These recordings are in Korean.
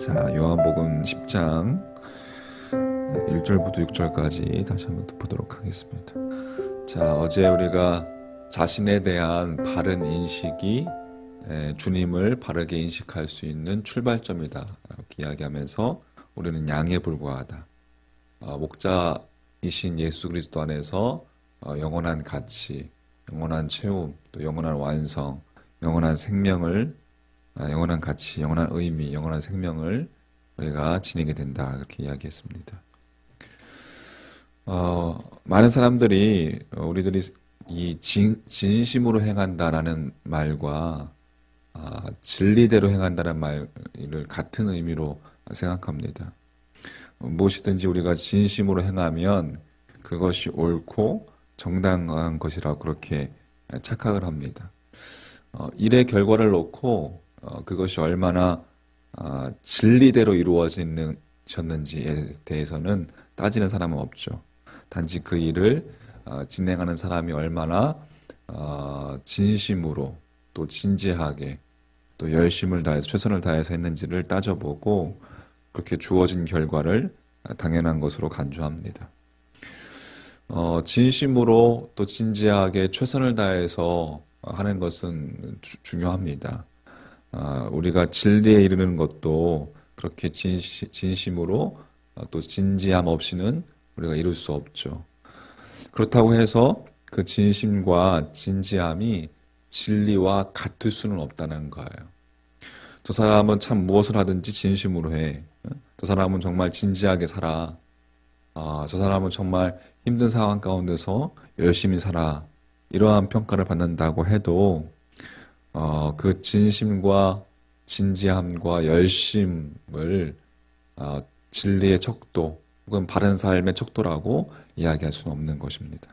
자, 요한복음 10장 1절부터 6절까지 다시 한번 또 보도록 하겠습니다. 자, 어제 우리가 자신에 대한 바른 인식이 주님을 바르게 인식할 수 있는 출발점이다 이렇게 이야기하면서 우리는 양에 불과하다. 목자이신 예수 그리스도 안에서 영원한 가치, 영원한 채움, 또 영원한 완성, 영원한 생명을 영원한 가치, 영원한 의미, 영원한 생명을 우리가 지니게 된다 그렇게 이야기했습니다. 많은 사람들이 우리들이 이 진심으로 행한다라는 말과 진리대로 행한다는 말을 같은 의미로 생각합니다. 무엇이든지 우리가 진심으로 행하면 그것이 옳고 정당한 것이라고 그렇게 착각을 합니다. 일의 결과를 놓고 그것이 얼마나 진리대로 이루어졌는지에 대해서는 따지는 사람은 없죠. 단지 그 일을 진행하는 사람이 얼마나 진심으로 또 진지하게 또 열심을 다해서 최선을 다해서 했는지를 따져보고 그렇게 주어진 결과를 당연한 것으로 간주합니다. 진심으로 또 진지하게 최선을 다해서 하는 것은 중요합니다. 우리가 진리에 이르는 것도 그렇게 진심으로 또 진지함 없이는 우리가 이룰 수 없죠. 그렇다고 해서 그 진심과 진지함이 진리와 같을 수는 없다는 거예요. 저 사람은 참 무엇을 하든지 진심으로 해. 저 사람은 정말 진지하게 살아. 저 사람은 정말 힘든 상황 가운데서 열심히 살아. 이러한 평가를 받는다고 해도 그 진심과 진지함과 열심을 진리의 척도 혹은 바른 삶의 척도라고 이야기할 수는 없는 것입니다.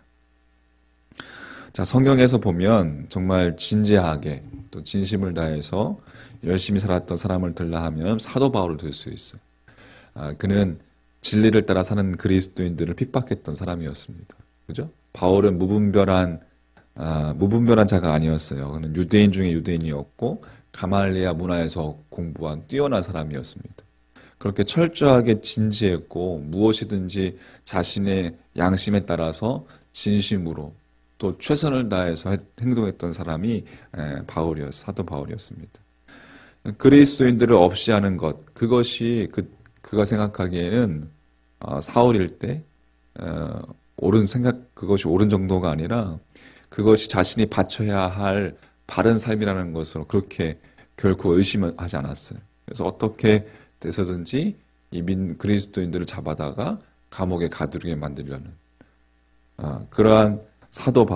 자, 성경에서 보면 정말 진지하게 또 진심을 다해서 열심히 살았던 사람을 들라 하면 사도 바울을 들 수 있어요. 그는 진리를 따라 사는 그리스도인들을 핍박했던 사람이었습니다. 그죠? 바울은 무분별한 자가 아니었어요. 그는 유대인 중에 유대인이었고 가말리아 문화에서 공부한 뛰어난 사람이었습니다. 그렇게 철저하게 진지했고 무엇이든지 자신의 양심에 따라서 진심으로 또 최선을 다해서 행동했던 사람이 사도 바울이었습니다. 그리스도인들을 없이 하는 것, 그것이 그가 생각하기에는 사울일 때 그것이 옳은 정도가 아니라 그것이 자신이 바쳐야 할 바른 삶이라는 것으로 그렇게 결코 의심하지 않았어요. 그래서 어떻게 돼서든지 이 그리스도인들을 잡아다가 감옥에 가두게 만들려는 그러한 사도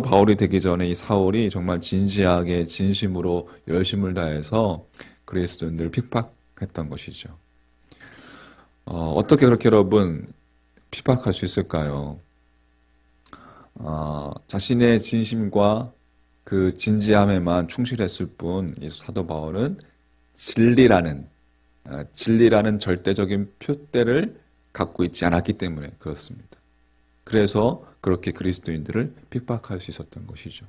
바울이 되기 전에 이 사울이 정말 진지하게 진심으로 열심을 다해서 그리스도인들을 핍박했던 것이죠. 어떻게 그렇게 여러분 핍박할 수 있을까요? 자신의 진심과 그 진지함에만 충실했을 뿐, 이 사도 바울은 진리라는 절대적인 표대를 갖고 있지 않았기 때문에 그렇습니다. 그래서 그렇게 그리스도인들을 핍박할 수 있었던 것이죠.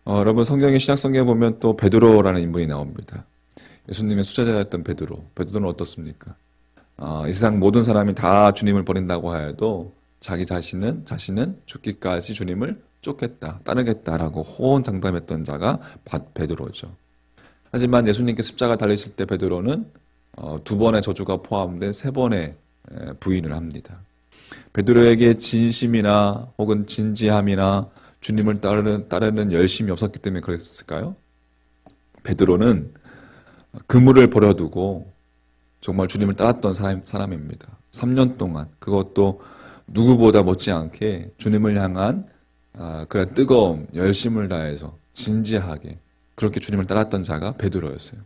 여러분 성경의 신약 성경에 보면 또 베드로라는 인물이 나옵니다. 예수님의 수제자였던 베드로는 어떻습니까? 이 세상 모든 사람이 다 주님을 버린다고 해도 자기 자신은 죽기까지 주님을 쫓겠다, 따르겠다라고 호언장담했던 자가 베드로죠. 하지만 예수님께 십자가 달리실 때 베드로는 2번의 저주가 포함된 3번의 부인을 합니다. 베드로에게 진심이나 혹은 진지함이나 주님을 따르는 열심이 없었기 때문에 그랬을까요? 베드로는 그물을 버려두고 정말 주님을 따랐던 사람입니다. 3년 동안 그것도 누구보다 못지않게 주님을 향한 그런 뜨거움, 열심을 다해서 진지하게 그렇게 주님을 따랐던 자가 베드로였어요.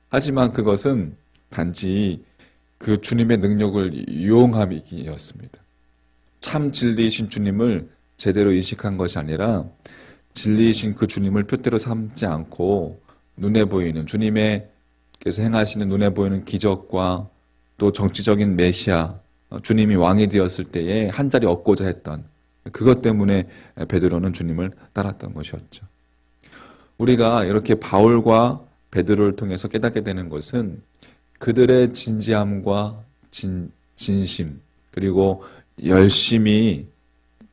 하지만 그것은 단지 그 주님의 능력을 이용함이었습니다. 참 진리이신 주님을 제대로 인식한 것이 아니라 진리이신 그 주님을 표대로 삼지 않고 눈에 보이는 주님께서 행하시는 눈에 보이는 기적과 또 정치적인 메시아 주님이 왕이 되었을 때에 한 자리 얻고자 했던 그것 때문에 베드로는 주님을 따랐던 것이었죠. 우리가 이렇게 바울과 베드로를 통해서 깨닫게 되는 것은 그들의 진지함과 진심 그리고 열심이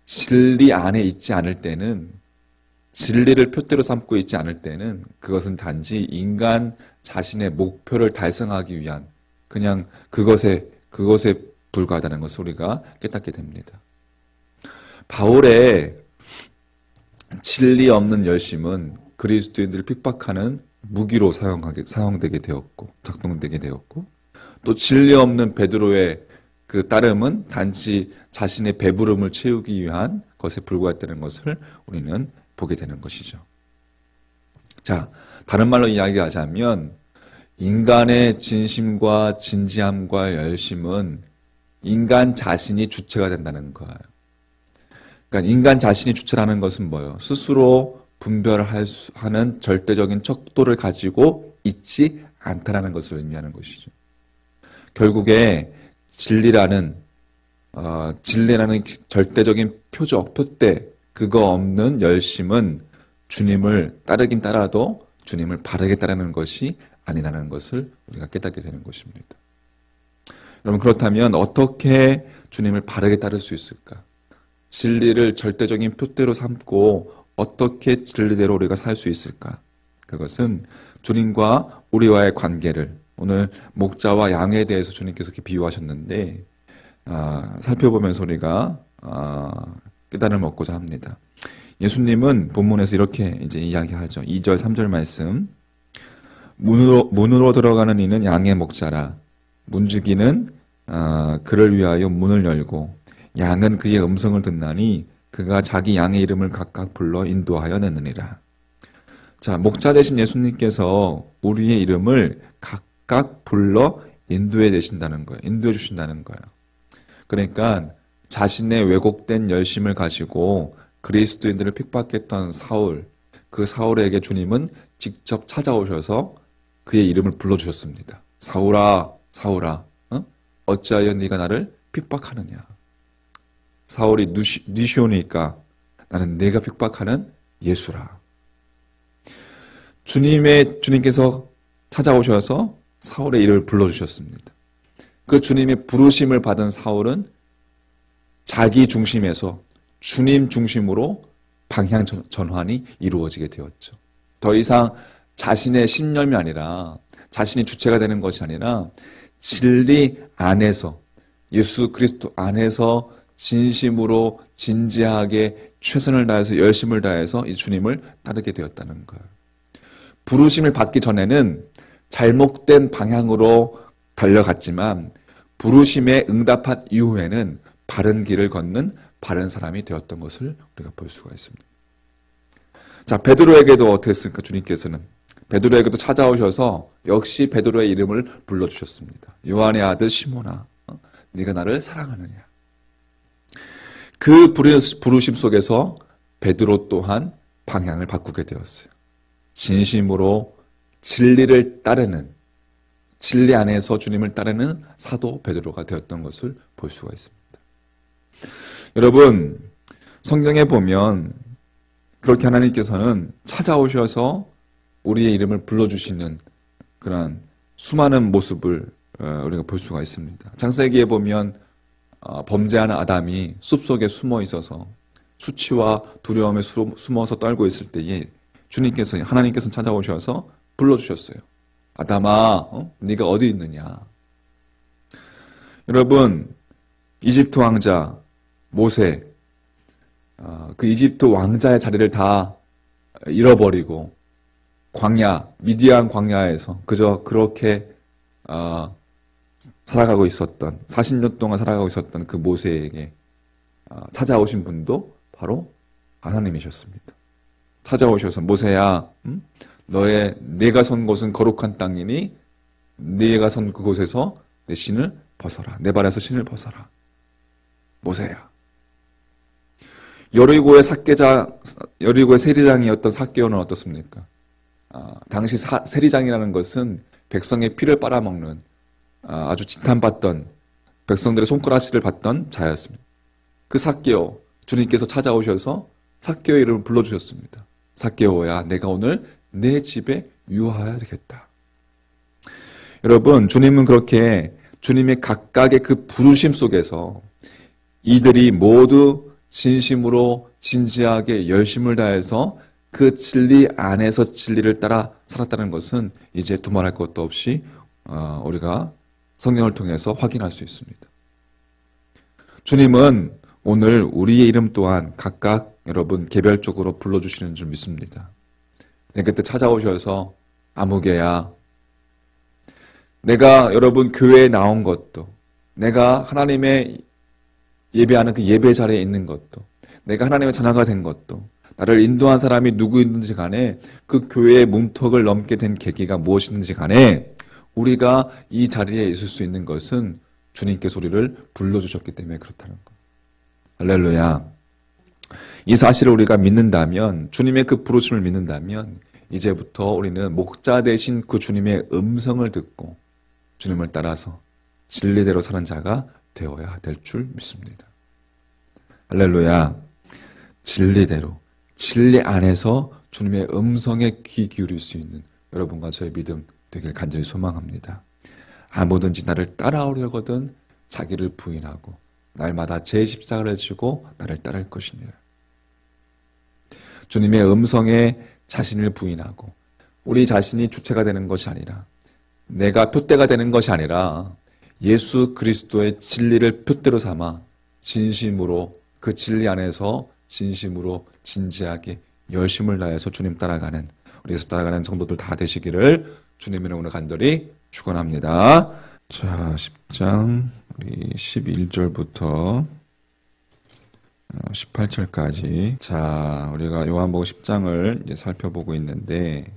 진리 안에 있지 않을 때는, 진리를 표대로 삼고 있지 않을 때는 그것은 단지 인간 자신의 목표를 달성하기 위한 그냥 그것에 불과하다는 것을 우리가 깨닫게 됩니다. 바울의 진리 없는 열심은 그리스도인들을 핍박하는 무기로 사용되게 되었고, 작동되게 되었고, 또 진리 없는 베드로의 그 따름은 단지 자신의 배부름을 채우기 위한 것에 불과했다는 것을 우리는 보게 되는 것이죠. 자, 다른 말로 이야기하자면 인간의 진심과 진지함과 열심은 인간 자신이 주체가 된다는 거예요. 그러니까 인간 자신이 주체라는 것은 뭐예요? 스스로 분별하는 절대적인 척도를 가지고 있지 않다라는 것을 의미하는 것이죠. 결국에 진리라는 절대적인 표대, 그거 없는 열심은 주님을 따르긴 따라도 주님을 바르게 따르는 것이 아니라는 것을 우리가 깨닫게 되는 것입니다. 여러분, 그렇다면 어떻게 주님을 바르게 따를 수 있을까? 진리를 절대적인 표대로 삼고 어떻게 진리대로 우리가 살 수 있을까? 그것은 주님과 우리와의 관계를, 오늘 목자와 양에 대해서 주님께서 이렇게 비유하셨는데 살펴보면서 우리가 깨달음을 얻고자 합니다. 예수님은 본문에서 이렇게 이제 이야기하죠. 2절, 3절 말씀. 문으로 들어가는 이는 양의 목자라. 문지기는 그를 위하여 문을 열고 양은 그의 음성을 듣나니 그가 자기 양의 이름을 각각 불러 인도하여 내느니라. 자, 목자 되신 예수님께서 우리의 이름을 각각 불러 인도해 주신다는 거예요. 그러니까 자신의 왜곡된 열심을 가지고 그리스도인들을 핍박했던 사울, 그 사울에게 주님은 직접 찾아오셔서 그의 이름을 불러주셨습니다. 사울아, 사울아, 어찌하여 네가 나를 핍박하느냐. 사울이 니시오니까 나는 네가 핍박하는 예수라. 주님께서 찾아오셔서 사울의 이름을 불러주셨습니다. 그 주님의 부르심을 받은 사울은 자기 중심에서 주님 중심으로 방향 전환이 이루어지게 되었죠. 더 이상 자신의 신념이 아니라, 자신이 주체가 되는 것이 아니라 진리 안에서, 예수 그리스도 안에서 진심으로 진지하게 최선을 다해서 열심을 다해서 이 주님을 따르게 되었다는 거예요. 부르심을 받기 전에는 잘못된 방향으로 달려갔지만 부르심에 응답한 이후에는 바른 길을 걷는 바른 사람이 되었던 것을 우리가 볼 수가 있습니다. 자, 베드로에게도 어떻게 했습니까? 주님께서는 베드로에게도 찾아오셔서 역시 베드로의 이름을 불러주셨습니다. 요한의 아들 시몬아, 네가 나를 사랑하느냐. 그 부르심 속에서 베드로 또한 방향을 바꾸게 되었어요. 진심으로 진리를 따르는, 진리 안에서 주님을 따르는 사도 베드로가 되었던 것을 볼 수가 있습니다. 여러분, 성경에 보면 그렇게 하나님께서는 찾아오셔서 우리의 이름을 불러주시는 그런 수많은 모습을 우리가 볼 수가 있습니다. 창세기에 보면 범죄하는 아담이 숲속에 숨어 있어서 수치와 두려움에 숨어서 떨고 있을 때에 하나님께서 찾아오셔서 불러주셨어요. 아담아, 네가 어디 있느냐? 여러분, 이집트 왕자 모세, 그 이집트 왕자의 자리를 다 잃어버리고 미디안 광야에서 그저 그렇게 살아가고 있었던, 40년 동안 살아가고 있었던 그 모세에게 찾아오신 분도 바로 하나님이셨습니다. 찾아오셔서 모세야, 내가 선 곳은 거룩한 땅이니 네가 선 그곳에서 내 신을 벗어라. 내 발에서 신을 벗어라. 모세야. 여리고의 세리장이었던 삭개오는 어떻습니까? 당시 세리장이라는 것은 백성의 피를 빨아먹는 아주 지탄받던, 백성들의 손가락질을 받던 자였습니다. 그 삭개오, 주님께서 찾아오셔서 삭개오의 이름을 불러주셨습니다. 삭개오야, 내가 오늘 내 집에 유하여야 되겠다. 여러분, 주님은 그렇게 주님의 각각의 그 부르심 속에서 이들이 모두 진심으로 진지하게 열심을 다해서 그 진리 안에서 진리를 따라 살았다는 것은 이제 두말할 것도 없이 우리가 성경을 통해서 확인할 수 있습니다. 주님은 오늘 우리의 이름 또한 각각 여러분 개별적으로 불러주시는 줄 믿습니다. 그때 찾아오셔서 아무개야, 내가 여러분 교회에 나온 것도, 내가 하나님의 예배하는 그 예배 자리에 있는 것도, 내가 하나님의 자녀가 된 것도, 나를 인도한 사람이 누구든지 간에 그 교회의 문턱을 넘게 된 계기가 무엇이든지 간에 우리가 이 자리에 있을 수 있는 것은 주님께서 우리를 불러주셨기 때문에 그렇다는 것. 할렐루야. 이 사실을 우리가 믿는다면, 주님의 그 부르심을 믿는다면 이제부터 우리는 목자 되신 그 주님의 음성을 듣고 주님을 따라서 진리대로 사는 자가 되어야 될 줄 믿습니다. 할렐루야. 진리대로, 진리 안에서 주님의 음성에 귀 기울일 수 있는 여러분과 저의 믿음 되길 간절히 소망합니다. 아무든지 나를 따라오려거든 자기를 부인하고 날마다 제 십자가를 지고 나를 따를 것이니라. 주님의 음성에 자신을 부인하고 우리 자신이 주체가 되는 것이 아니라, 내가 표대가 되는 것이 아니라 예수 그리스도의 진리를 표대로 삼아 진심으로 그 진리 안에서 진심으로 진지하게 열심을 다해서 주님 따라가는, 우리 예수 따라가는 성도들 다 되시기를 주님의 이름으로 간절히 축원합니다. 자, 10장 우리 11절부터 18절까지. 자, 우리가 요한복음 10장을 이제 살펴보고 있는데,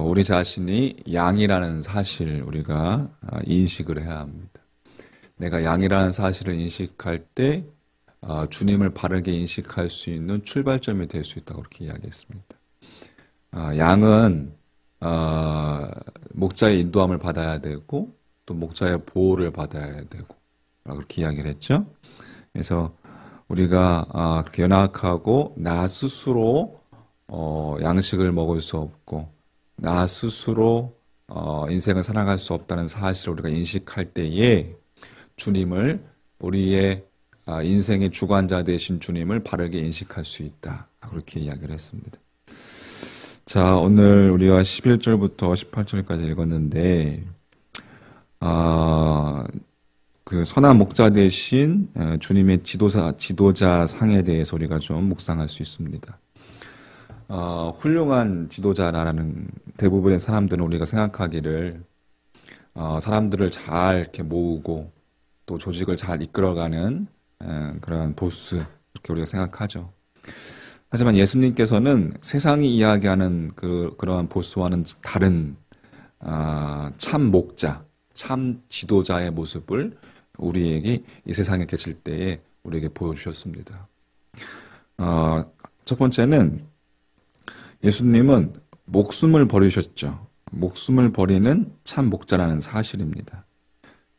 우리 자신이 양이라는 사실 우리가 인식을 해야 합니다. 내가 양이라는 사실을 인식할 때 주님을 바르게 인식할 수 있는 출발점이 될 수 있다고 그렇게 이야기했습니다. 양은 목자의 인도함을 받아야 되고 또 목자의 보호를 받아야 되고 그렇게 이야기를 했죠. 그래서 우리가 그렇게 연약하고 나 스스로 양식을 먹을 수 없고 나 스스로 인생을 살아갈 수 없다는 사실을 우리가 인식할 때에 주님을, 우리의 인생의 주관자 되신 주님을 바르게 인식할 수 있다. 그렇게 이야기를 했습니다. 자, 오늘 우리가 11절부터 18절까지 읽었는데, 그 선한 목자 대신 주님의 지도자 상에 대해서 우리가 좀 묵상할 수 있습니다. 훌륭한 지도자라는 대부분의 사람들은 우리가 생각하기를 사람들을 잘 이렇게 모으고 또 조직을 잘 이끌어가는 그러한 보스, 이렇게 우리가 생각하죠. 하지만 예수님께서는 세상이 이야기하는 그러한 보스와는 다른 참 목자, 참 지도자의 모습을 우리에게 이 세상에 계실 때에 우리에게 보여주셨습니다. 첫 번째는 예수님은 목숨을 버리셨죠. 목숨을 버리는 참 목자라는 사실입니다.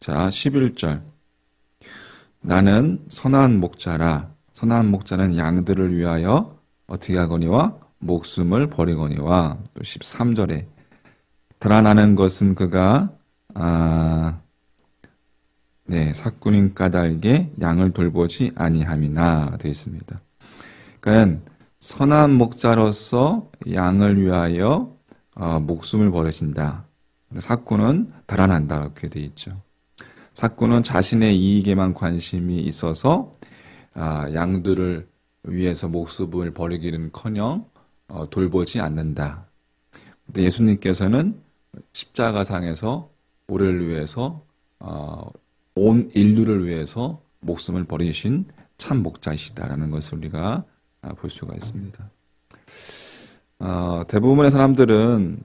자, 11절. 나는 선한 목자라. 선한 목자는 양들을 위하여 어떻게 하거니와 목숨을 버리거니와. 또 13절에 달아나는 것은 그가 삭군인 까닭에 양을 돌보지 아니함이나 되어 있습니다. 그러니까 선한 목자로서 양을 위하여 목숨을 버리신다. 삭군은 달아난다, 이렇게 되어 있죠. 삭군은 자신의 이익에만 관심이 있어서 양들을 위해서 목숨을 버리기는커녕 돌보지 않는다. 근데 예수님께서는 십자가상에서 우리를 위해서 온 인류를 위해서 목숨을 버리신 참 목자이시다라는 것을 우리가 볼 수가 있습니다. 대부분의 사람들은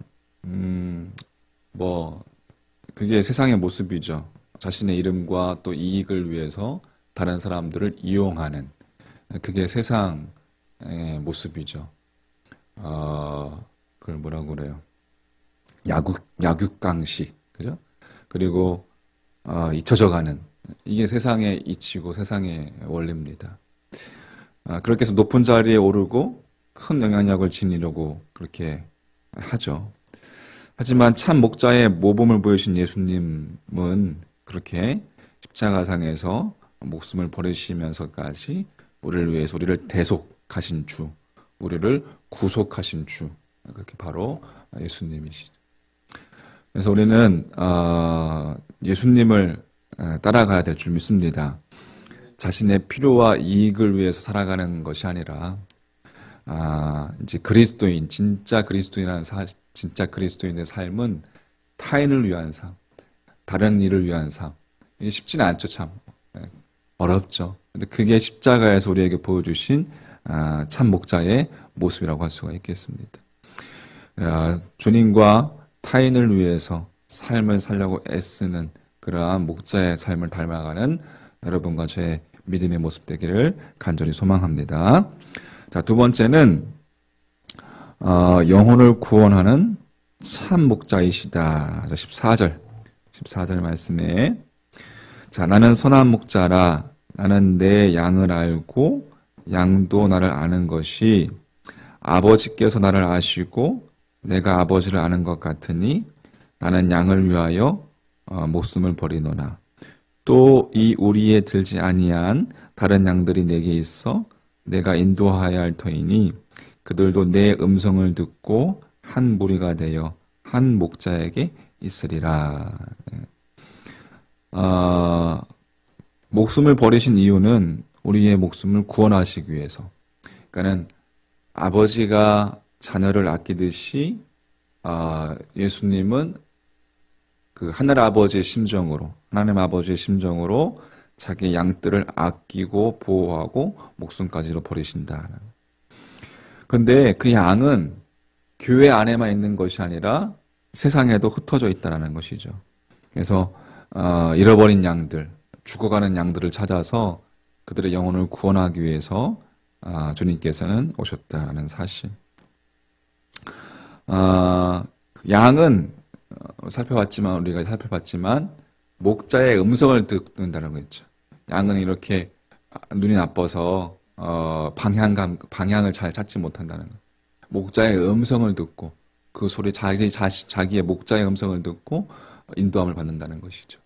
그게 세상의 모습이죠. 자신의 이름과 또 이익을 위해서 다른 사람들을 이용하는, 그게 세상의 모습이죠. 그걸 뭐라고 그래요? 약육강식, 그죠? 그리고 잊혀져가는, 이게 세상의 이치고 세상의 원리입니다. 그렇게 해서 높은 자리에 오르고 큰 영향력을 지니려고 그렇게 하죠. 하지만 참 목자의 모범을 보여주신 예수님은 그렇게 십자가상에서 목숨을 버리시면서까지 우리를 위해서 우리를 대속하신 주, 우리를 구속하신 주, 그렇게 바로 예수님이시죠. 그래서 우리는 예수님을 따라가야 될 줄 믿습니다. 자신의 필요와 이익을 위해서 살아가는 것이 아니라 이제 그리스도인, 진짜 그리스도인의 삶은 타인을 위한 삶, 다른 일을 위한 삶. 이게 쉽지는 않죠, 참. 어렵죠. 근데 그게 십자가에서 우리에게 보여주신 참 목자의 모습이라고 할 수가 있겠습니다. 주님과 타인을 위해서 삶을 살려고 애쓰는 그러한 목자의 삶을 닮아가는 여러분과 제 믿음의 모습 되기를 간절히 소망합니다. 자, 두 번째는 영혼을 구원하는 참 목자이시다. 14절 말씀에 자, 나는 선한 목자라 나는 내 양을 알고 양도 나를 아는 것이 아버지께서 나를 아시고 내가 아버지를 아는 것 같으니 나는 양을 위하여 목숨을 버리노라. 또 이 우리에 들지 아니한 다른 양들이 내게 있어 내가 인도하여야 할 터이니 그들도 내 음성을 듣고 한 무리가 되어 한 목자에게 있으리라. 목숨을 버리신 이유는 우리의 목숨을 구원하시기 위해서. 그러니까는 아버지가 자녀를 아끼듯이 예수님은 그 하늘 아버지의 심정으로, 하나님 아버지의 심정으로 자기 양들을 아끼고 보호하고 목숨까지로 버리신다. 그런데 그 양은 교회 안에만 있는 것이 아니라 세상에도 흩어져 있다는 것이죠. 그래서 잃어버린 양들, 죽어가는 양들을 찾아서 그들의 영혼을 구원하기 위해서 주님께서는 오셨다는 사실. 양은 우리가 살펴봤지만 목자의 음성을 듣는다는 거 있죠. 양은 이렇게 눈이 나빠서 방향을 잘 찾지 못한다는 거. 목자의 음성을 듣고 그 소리 자기의 목자의 음성을 듣고 인도함을 받는다는 것이죠.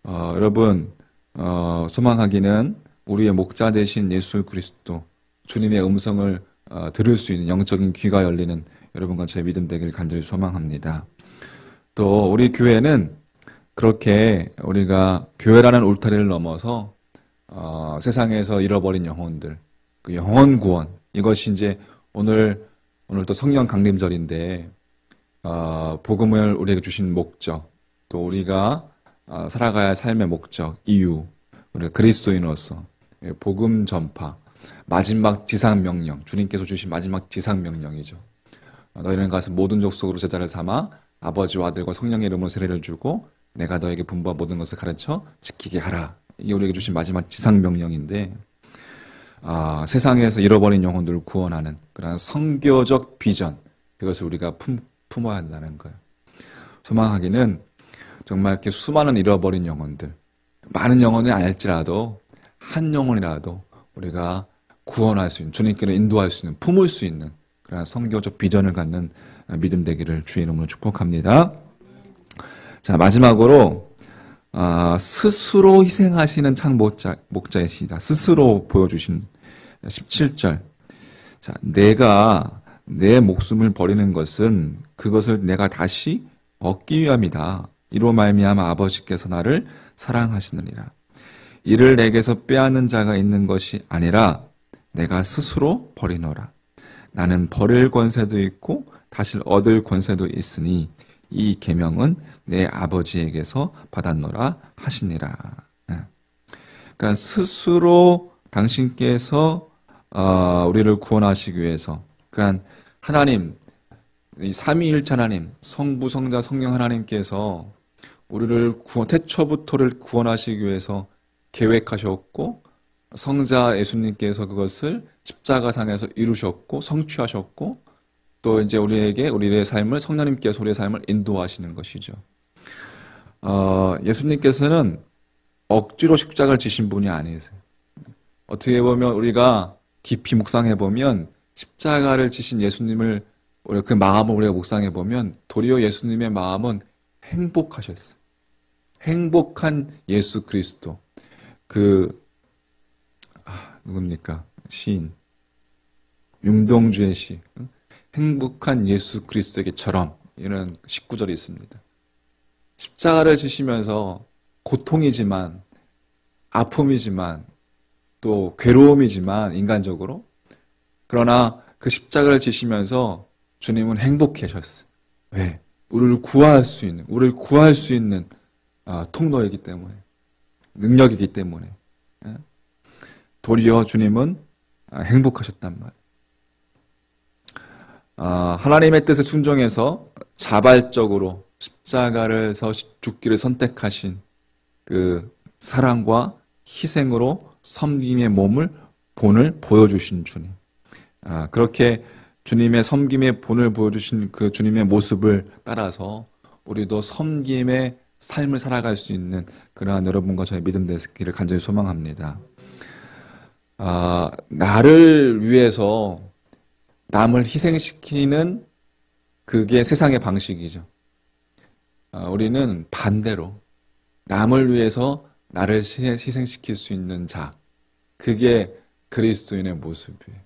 여러분 소망하기는 우리의 목자 되신 예수 그리스도 주님의 음성을 들을 수 있는 영적인 귀가 열리는 여러분과 제 믿음 되기를 간절히 소망합니다. 또 우리 교회는 그렇게 우리가 교회라는 울타리를 넘어서 세상에서 잃어버린 영혼들, 그 영혼 구원, 이것이 이제 오늘 또 성령 강림절인데 복음을 우리에게 주신 목적, 또 우리가 살아가야 할 삶의 목적, 이유, 우리가 그리스도인으로서 복음 전파, 마지막 지상 명령, 주님께서 주신 마지막 지상 명령이죠. 너희는 가서 모든 족속으로 제자를 삼아 아버지와 아들과 성령의 이름으로 세례를 주고 내가 너에게 분부한 모든 것을 가르쳐 지키게 하라. 이게 우리에게 주신 마지막 지상 명령인데 세상에서 잃어버린 영혼들을 구원하는 그런 선교적 비전, 그것을 우리가 품어야 한다는 거예요. 소망하기는 정말 이렇게 수많은 잃어버린 영혼들, 많은 영혼이 아닐지라도 한 영혼이라도 우리가 구원할 수 있는, 주님께로 인도할 수 있는, 품을 수 있는 그런 선교적 비전을 갖는 믿음 되기를 주의 이름으로 축복합니다. 자, 마지막으로 스스로 희생하시는 참 목자이시다. 스스로 보여주신 17절. 자, 내가 내 목숨을 버리는 것은 그것을 내가 다시 얻기 위함이다. 이로 말미암아 아버지께서 나를 사랑하시느니라. 이를 내게서 빼앗는 자가 있는 것이 아니라 내가 스스로 버리노라. 나는 버릴 권세도 있고 다시 얻을 권세도 있으니 이 계명은 내 아버지에게서 받았노라 하시니라. 그러니까 스스로 당신께서 우리를 구원하시기 위해서, 그러니까 하나님, 이 삼위일체 하나님, 성부, 성자, 성령 하나님께서 우리를 태초부터를 구원하시기 위해서 계획하셨고 성자 예수님께서 그것을 십자가상에서 이루셨고 성취하셨고 또 이제 우리의 삶을 성령님께서 우리의 삶을 인도하시는 것이죠. 예수님께서는 억지로 십자가를 지신 분이 아니세요. 어떻게 보면 우리가 깊이 묵상해 보면 십자가를 지신 예수님을 그 마음을 우리가 묵상해 보면 도리어 예수님의 마음은 행복하셨어요. 행복한 예수 그리스도. 누굽니까? 시인. 융동주의 시. 행복한 예수 그리스도에게처럼 이런 19절이 있습니다. 십자가를 지시면서 고통이지만, 아픔이지만, 또 괴로움이지만, 인간적으로. 그러나 그 십자가를 지시면서 주님은 행복하셨어요. 왜? 우리를 구할 수 있는 통로이기 때문에, 능력이기 때문에. 도리어 주님은 행복하셨단 말이에요. 하나님의 뜻에 순종해서 자발적으로 십자가에서 죽기를 선택하신 그 사랑과 희생으로 섬김의 본을 보여주신 주님. 그렇게 주님의 섬김의 본을 보여주신 그 주님의 모습을 따라서 우리도 섬김의 삶을 살아갈 수 있는 그러한 여러분과 저의 믿음 되기를 간절히 소망합니다. 나를 위해서 남을 희생시키는 그게 세상의 방식이죠. 우리는 반대로 남을 위해서 나를 희생시킬 수 있는 자, 그게 그리스도인의 모습이에요.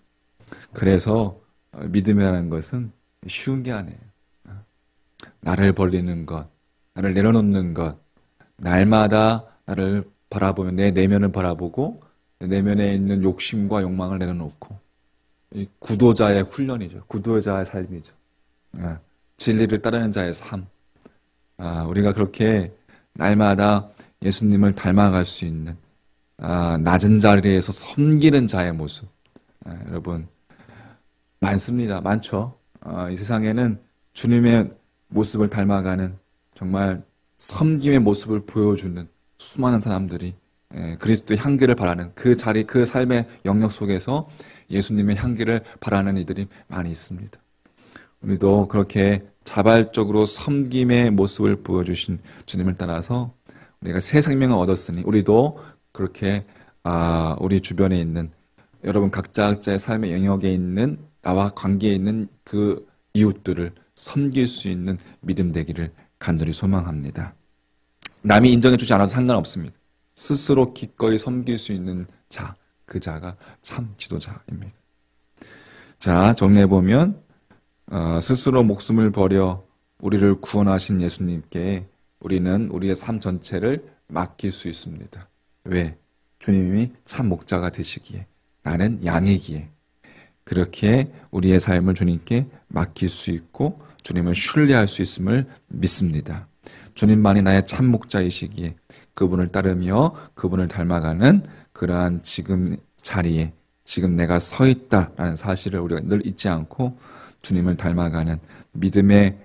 그래서 믿음이라는 것은 쉬운 게 아니에요. 나를 벌리는 것, 나를 내려놓는 것, 날마다 나를 바라보면 내 내면을 바라보고 내 내면에 있는 욕심과 욕망을 내려놓고 이 구도자의 훈련이죠. 구도자의 삶이죠. 진리를 따르는 자의 삶. 우리가 그렇게 날마다 예수님을 닮아갈 수 있는 낮은 자리에서 섬기는 자의 모습. 여러분 많습니다. 많죠. 이 세상에는 주님의 모습을 닮아가는 정말 섬김의 모습을 보여주는 수많은 사람들이 그리스도의 향기를 바라는 그 자리, 그 삶의 영역 속에서 예수님의 향기를 바라는 이들이 많이 있습니다. 우리도 그렇게 자발적으로 섬김의 모습을 보여주신 주님을 따라서 우리가 새 생명을 얻었으니 우리도 그렇게 우리 주변에 있는 여러분 각자의 삶의 영역에 있는 나와 관계에 있는 그 이웃들을 섬길 수 있는 믿음 되기를 간절히 소망합니다. 남이 인정해주지 않아도 상관없습니다. 스스로 기꺼이 섬길 수 있는 자, 그 자가 참 지도자입니다. 자, 정리해보면 스스로 목숨을 버려 우리를 구원하신 예수님께 우리는 우리의 삶 전체를 맡길 수 있습니다. 왜? 주님이 참 목자가 되시기에, 나는 양이기에, 그렇게 우리의 삶을 주님께 맡길 수 있고 주님을 신뢰할 수 있음을 믿습니다. 주님만이 나의 참 목자이시기에 그분을 따르며 그분을 닮아가는 그러한 지금 자리에 지금 내가 서 있다라는 사실을 우리가 늘 잊지 않고 주님을 닮아가는 믿음의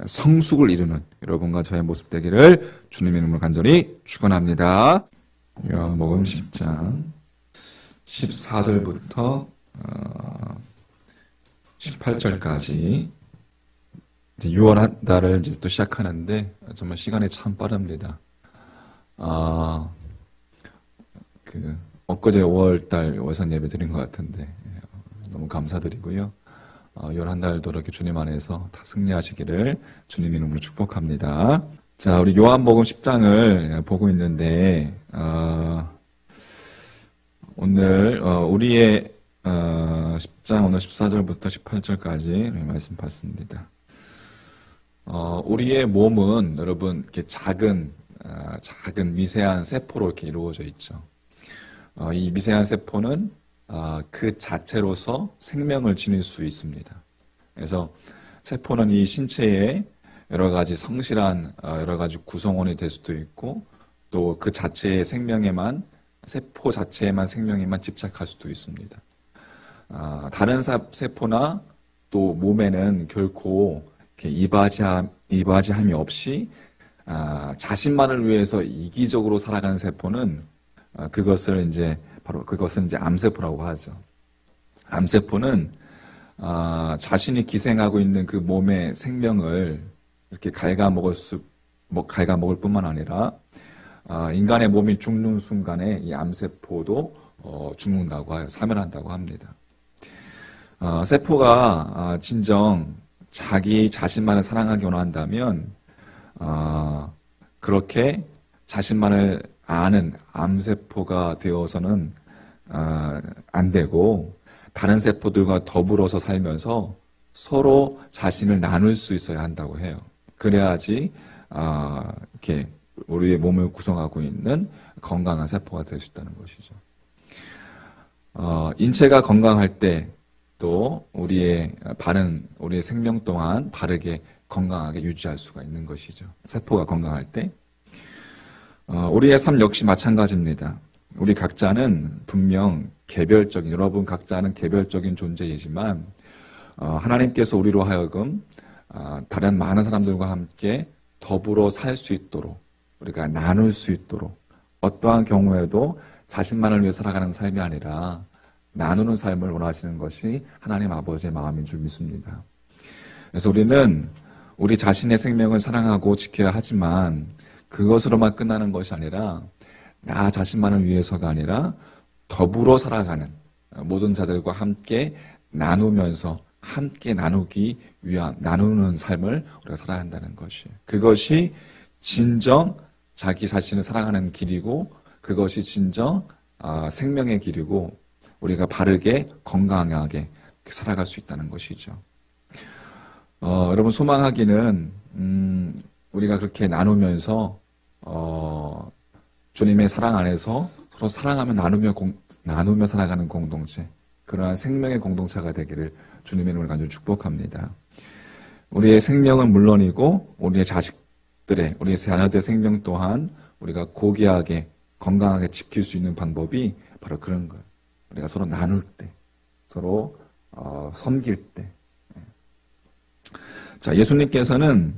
성숙을 이루는 여러분과 저의 모습 되기를 주님의 이름으로 간절히 축원합니다. 요한복음 10장 14절부터 18절까지 이제 6월 한 달을 이제 또 시작하는데 정말 시간이 참 빠릅니다. 엊그제 5월달 월선 예배 드린 것 같은데 너무 감사드리고요. 6월 한 달도 이렇게 주님 안에서 다 승리하시기를 주님 이름으로 축복합니다. 자, 우리 요한복음 10장을 보고 있는데 오늘 우리의 10장 오늘 14절부터 18절까지 말씀 봤습니다. 우리의 몸은 여러분 이렇게 작은 미세한 세포로 이렇게 이루어져 있죠. 이 미세한 세포는 그 자체로서 생명을 지닐 수 있습니다. 그래서 세포는 이 신체의 여러 가지 성실한 여러 가지 구성원이 될 수도 있고 또 그 자체의 세포 자체에만 생명에만 집착할 수도 있습니다. 다른 세포나 또 몸에는 결코 이렇게 이바지함이 없이 자신만을 위해서 이기적으로 살아가는 세포는 그것은 이제 암세포라고 하죠. 암세포는 자신이 기생하고 있는 그 몸의 생명을 이렇게 갉아먹을 뿐만 아니라 인간의 몸이 죽는 순간에 이 암세포도 죽는다고 사멸한다고 합니다. 세포가 진정 자기 자신만을 사랑하기 원한다면 그렇게 자신만을 아는 암세포가 되어서는 안 되고 다른 세포들과 더불어서 살면서 서로 자신을 나눌 수 있어야 한다고 해요. 그래야지 이렇게 우리의 몸을 구성하고 있는 건강한 세포가 될 수 있다는 것이죠. 인체가 건강할 때 또 우리의 생명 동안 바르게 건강하게 유지할 수가 있는 것이죠. 세포가 건강할 때. 우리의 삶 역시 마찬가지입니다. 우리 각자는 분명 여러분 각자는 개별적인 존재이지만 하나님께서 우리로 하여금 다른 많은 사람들과 함께 더불어 살 수 있도록 우리가 나눌 수 있도록 어떠한 경우에도 자신만을 위해 살아가는 삶이 아니라 나누는 삶을 원하시는 것이 하나님 아버지의 마음인 줄 믿습니다. 그래서 우리는 우리 자신의 생명을 사랑하고 지켜야 하지만 그것으로만 끝나는 것이 아니라 나 자신만을 위해서가 아니라 더불어 살아가는 모든 자들과 함께 나누면서 함께 나누는 삶을 우리가 살아야 한다는 것이에요. 그것이 진정 자기 자신을 사랑하는 길이고 그것이 진정 생명의 길이고 우리가 바르게 건강하게 살아갈 수 있다는 것이죠. 여러분 소망하기는 우리가 그렇게 나누면서 주님의 사랑 안에서 서로 사랑하며 나누며 살아가는 공동체, 그러한 생명의 공동체가 되기를 주님의 이름으로 간절히 축복합니다. 우리의 생명은 물론이고 우리의 자식들의, 우리의 자녀들의 생명 또한 우리가 고귀하게 건강하게 지킬 수 있는 방법이 바로 그런 거예요. 우리가 서로 나눌 때, 서로 섬길 때. 자, 예수님께서는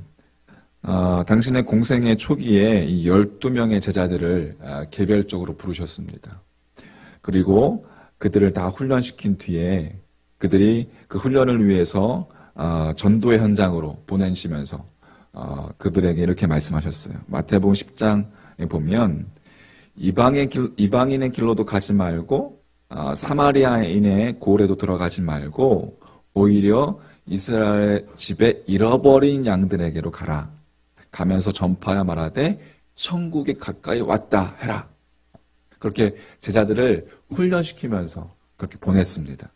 당신의 공생의 초기에 이 12명의 제자들을 개별적으로 부르셨습니다. 그리고 그들을 다 훈련시킨 뒤에 그들이 그 훈련을 위해서 전도의 현장으로 보내시면서 그들에게 이렇게 말씀하셨어요. 마태복음 10장에 보면 이방인의 길로도 가지 말고 사마리아인의 고을에도 들어가지 말고 오히려 이스라엘 집에 잃어버린 양들에게로 가라. 가면서 전파하여 말하되 천국이 가까이 왔다 해라. 그렇게 제자들을 훈련시키면서 그렇게 보냈습니다.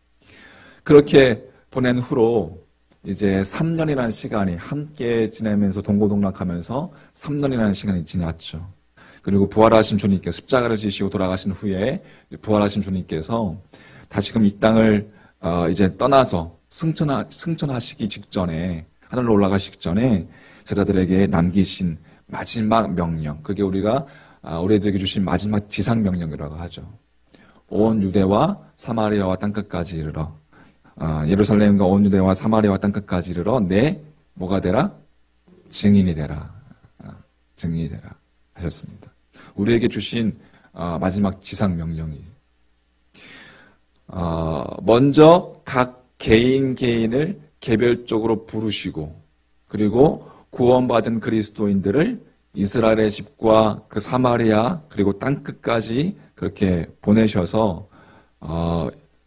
그렇게 보낸 후로 이제 3년이라는 시간이 함께 지내면서 동고동락하면서 3년이라는 시간이 지났죠. 그리고 부활하신 주님께서 십자가를 지시고 돌아가신 후에 부활하신 주님께서 다시금 이 땅을 이제 떠나서 승천하시기 직전에 하늘로 올라가시기 전에 제자들에게 남기신 마지막 명령, 그게 우리가 우리에게 주신 마지막 지상 명령이라고 하죠. 온 유대와 사마리아와 땅끝까지 이르러 예루살렘과 온 유대와 사마리아와 땅끝까지 이르러 내 뭐가 되라? 증인이 되라. 증인이 되라 하셨습니다. 우리에게 주신 마지막 지상 명령이 먼저 각 개인을 개별적으로 부르시고 그리고 구원받은 그리스도인들을 이스라엘의 집과 그 사마리아 그리고 땅끝까지 그렇게 보내셔서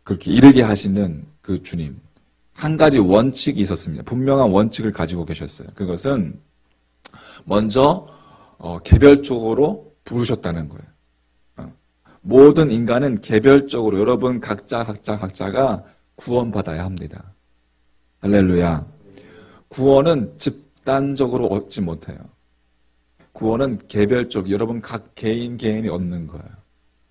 그렇게 이르게 하시는 그 주님, 한 가지 원칙이 있었습니다. 분명한 원칙을 가지고 계셨어요. 그것은 먼저 개별적으로 부르셨다는 거예요. 모든 인간은 개별적으로 여러분 각자가 구원받아야 합니다. 할렐루야. 구원은 집단적으로 얻지 못해요. 구원은 개별적, 여러분 각 개인이 얻는 거예요.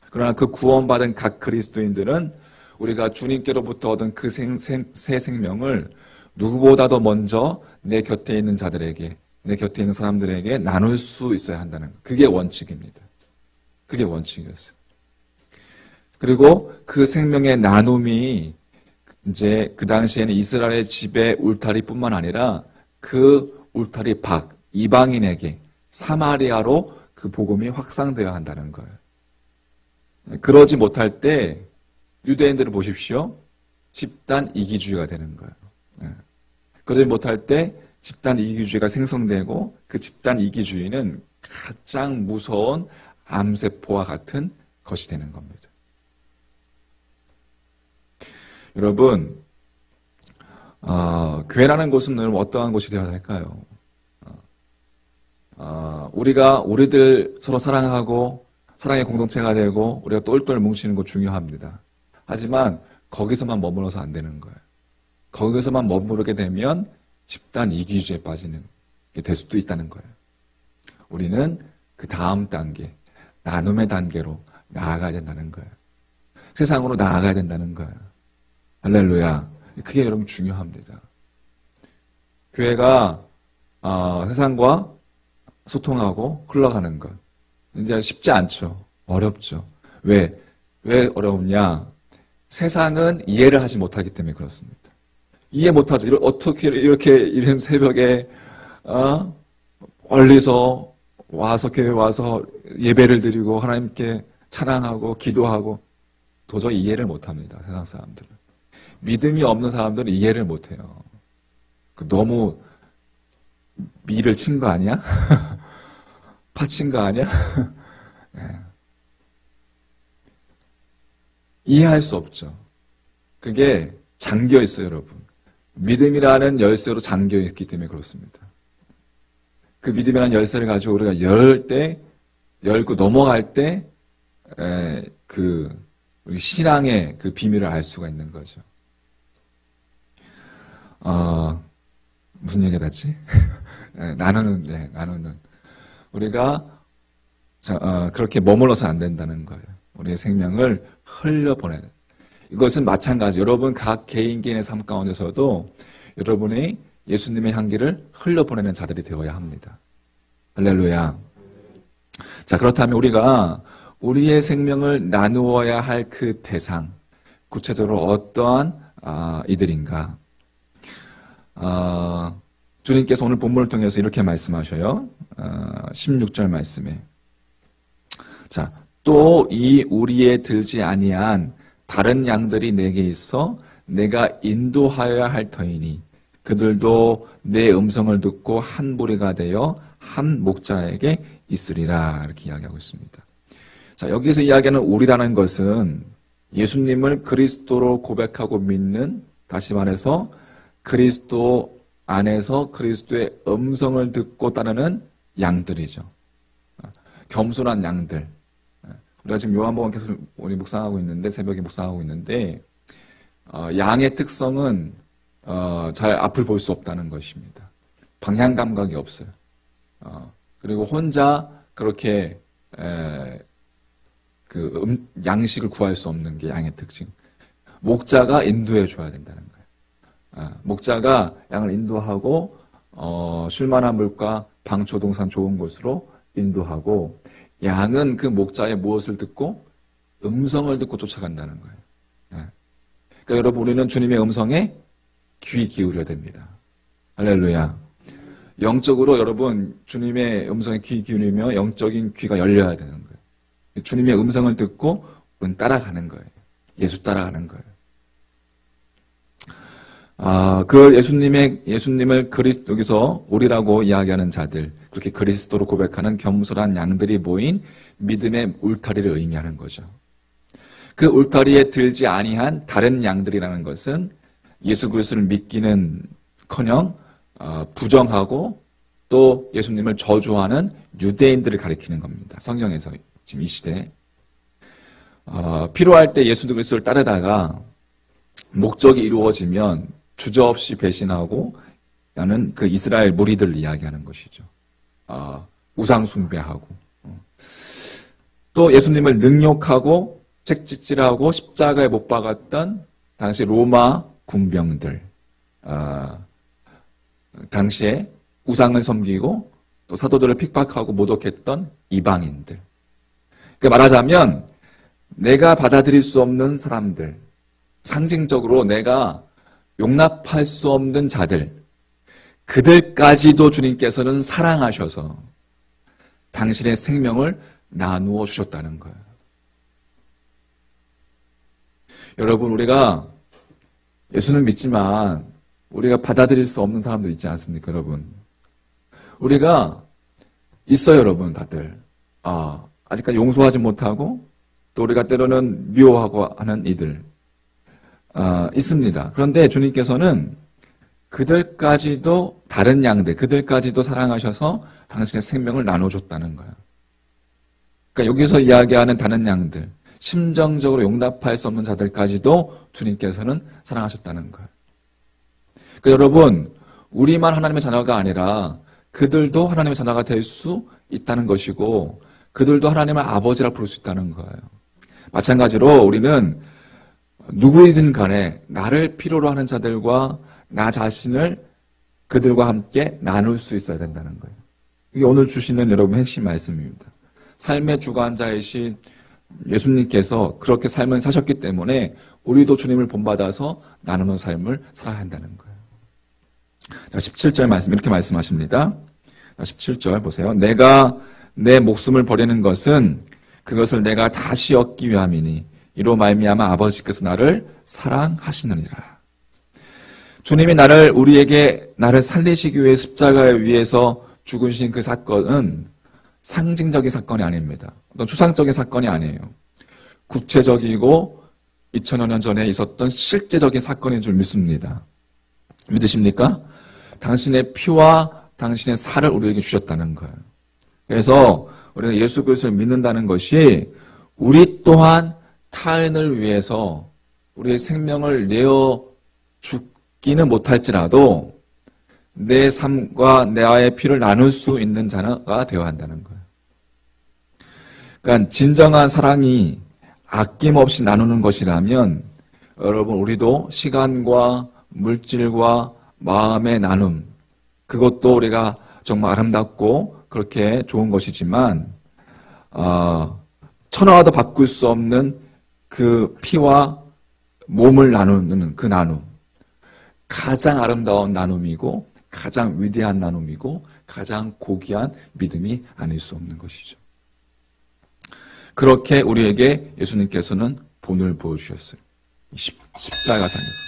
그러나 그 구원받은 각 그리스도인들은 우리가 주님께로부터 얻은 그 새 생명을 누구보다도 먼저 내 곁에 있는 자들에게, 내 곁에 있는 사람들에게 나눌 수 있어야 한다는 거. 그게 원칙입니다. 그게 원칙이었어요. 그리고 그 생명의 나눔이 이제 그 당시에는 이스라엘의 집의 울타리뿐만 아니라 그 울타리 밖 이방인에게 사마리아로 그 복음이 확산되어야 한다는 거예요. 그러지 못할 때 유대인들을 보십시오. 집단 이기주의가 되는 거예요. 그러지 못할 때 집단 이기주의가 생성되고 그 집단 이기주의는 가장 무서운 암세포와 같은 것이 되는 겁니다. 여러분, 교회라는 곳은 여러분 어떠한 곳이 되어야 할까요? 우리가 우리들 서로 사랑하고 사랑의 공동체가 되고 우리가 똘똘 뭉치는 거 중요합니다. 하지만 거기서만 머물러서 안 되는 거예요. 거기서만 머무르게 되면 집단 이기주의에 빠지는 게 될 수도 있다는 거예요. 우리는 그 다음 단계, 나눔의 단계로 나아가야 된다는 거예요. 세상으로 나아가야 된다는 거예요. 할렐루야. 그게 여러분 중요합니다. 교회가 세상과 소통하고 흘러가는 것. 이제 쉽지 않죠. 어렵죠. 왜 어려우냐? 세상은 이해를 하지 못하기 때문에 그렇습니다. 이해 못하죠. 어떻게 이렇게 이른 새벽에 멀리서 와서 교회 와서 예배를 드리고 하나님께 찬양하고 기도하고 도저히 이해를 못합니다. 세상 사람들은. 믿음이 없는 사람들은 이해를 못해요. 너무 미를 친 거 아니야? 파친 거 아니야? 네. 이해할 수 없죠. 그게 잠겨 있어요, 여러분. 믿음이라는 열쇠로 잠겨 있기 때문에 그렇습니다. 그 믿음이라는 열쇠를 가지고 우리가 열고 넘어갈 때, 우리 신앙의 그 비밀을 알 수가 있는 거죠. 무슨 얘기를 했지? 나누는. 우리가, 그렇게 머물러서 안 된다는 거예요. 우리의 생명을 흘려보내는. 이것은 마찬가지. 여러분 각 개인의 삶 가운데서도 여러분이 예수님의 향기를 흘려보내는 자들이 되어야 합니다. 할렐루야. 자, 그렇다면 우리가 우리의 생명을 나누어야 할 그 대상, 구체적으로 어떠한 이들인가? 주님께서 오늘 본문을 통해서 이렇게 말씀하셔요. 16절 말씀에. 자, 또 이 우리에 들지 아니한 다른 양들이 내게 있어 내가 인도하여야 할 터이니 그들도 내 음성을 듣고 한 무리가 되어 한 목자에게 있으리라. 이렇게 이야기하고 있습니다. 자, 여기서 이야기하는 우리라는 것은 예수님을 그리스도로 고백하고 믿는, 다시 말해서 그리스도 안에서 그리스도의 음성을 듣고 따르는 양들이죠. 겸손한 양들. 우리가 지금 요한복음 계속 우리 묵상하고 있는데, 새벽에 묵상하고 있는데, 양의 특성은 잘 앞을 볼 수 없다는 것입니다. 방향 감각이 없어요. 그리고 혼자 그렇게 양식을 구할 수 없는 게 양의 특징. 목자가 인도해 줘야 된다는 거예요. 목자가 양을 인도하고 쉴만한 물과 방초동산 좋은 곳으로 인도하고, 양은 그 목자의 무엇을 듣고 음성을 듣고 쫓아간다는 거예요. 그러니까 여러분, 우리는 주님의 음성에 귀 기울여야 됩니다. 할렐루야. 영적으로 여러분 주님의 음성에 귀 기울이며 영적인 귀가 열려야 되는 거예요. 주님의 음성을 듣고 따라가는 거예요. 예수 따라가는 거예요. 그 예수님을 여기서 우리라고 이야기하는 자들, 그렇게 그리스도로 고백하는 겸손한 양들이 모인 믿음의 울타리를 의미하는 거죠. 그 울타리에 들지 아니한 다른 양들이라는 것은 예수 그리스도를 믿기는커녕 부정하고 또 예수님을 저주하는 유대인들을 가리키는 겁니다. 성경에서 지금 이 시대에 필요할 때 예수 그리스도를 따르다가 목적이 이루어지면 주저없이 배신하고 하는 그 이스라엘 무리들을 이야기하는 것이죠. 우상 숭배하고 또 예수님을 능욕하고 책짓질하고 십자가에 못 박았던 당시 로마 군병들, 당시에 우상을 섬기고 또 사도들을 핍박하고 모독했던 이방인들. 그러니까 말하자면 내가 받아들일 수 없는 사람들, 상징적으로 내가 용납할 수 없는 자들, 그들까지도 주님께서는 사랑하셔서 당신의 생명을 나누어 주셨다는 거예요. 여러분, 우리가 예수는 믿지만 우리가 받아들일 수 없는 사람들 있지 않습니까, 여러분? 우리가 있어요, 여러분, 다들. 아직까지 용서하지 못하고 또 우리가 때로는 미워하고 하는 이들 있습니다. 그런데 주님께서는 그들까지도 다른 양들, 그들까지도 사랑하셔서 당신의 생명을 나눠줬다는 거예요. 그러니까 여기서 이야기하는 다른 양들, 심정적으로 용납할 수 없는 자들까지도 주님께서는 사랑하셨다는 거예요. 그러니까 여러분, 우리만 하나님의 자녀가 아니라 그들도 하나님의 자녀가 될 수 있다는 것이고 그들도 하나님을 아버지라 부를 수 있다는 거예요. 마찬가지로 우리는 누구이든 간에 나를 필요로 하는 자들과 나 자신을 그들과 함께 나눌 수 있어야 된다는 거예요. 이게 오늘 주시는 여러분의 핵심 말씀입니다. 삶의 주관자이신 예수님께서 그렇게 삶을 사셨기 때문에 우리도 주님을 본받아서 나누는 삶을 살아야 한다는 거예요. 자, 17절 말씀 이렇게 말씀하십니다. 17절 보세요. 내가 내 목숨을 버리는 것은 그것을 내가 다시 얻기 위함이니 이로 말미암아 아버지께서 나를 사랑하시느니라. 주님이 우리에게 나를 살리시기 위해 십자가에 위해서 죽으신 그 사건은 상징적인 사건이 아닙니다. 어떤 추상적인 사건이 아니에요. 구체적이고 2000여 년 전에 있었던 실제적인 사건인 줄 믿습니다. 믿으십니까? 당신의 피와 당신의 살을 우리에게 주셨다는 거예요. 그래서 우리가 예수 그리스도를 믿는다는 것이 우리 또한 타인을 위해서 우리의 생명을 내어 죽기는 못할지라도 내 삶과 나의 피를 나눌 수 있는 자가 되어야 한다는 거예요. 그러니까 진정한 사랑이 아낌없이 나누는 것이라면 여러분 우리도 시간과 물질과 마음의 나눔 그것도 우리가 정말 아름답고 그렇게 좋은 것이지만 천하와도 바꿀 수 없는 그 피와 몸을 나누는 그 나눔 가장 아름다운 나눔이고 가장 위대한 나눔이고 가장 고귀한 믿음이 아닐 수 없는 것이죠. 그렇게 우리에게 예수님께서는 본을 보여주셨어요. 십자가상에서.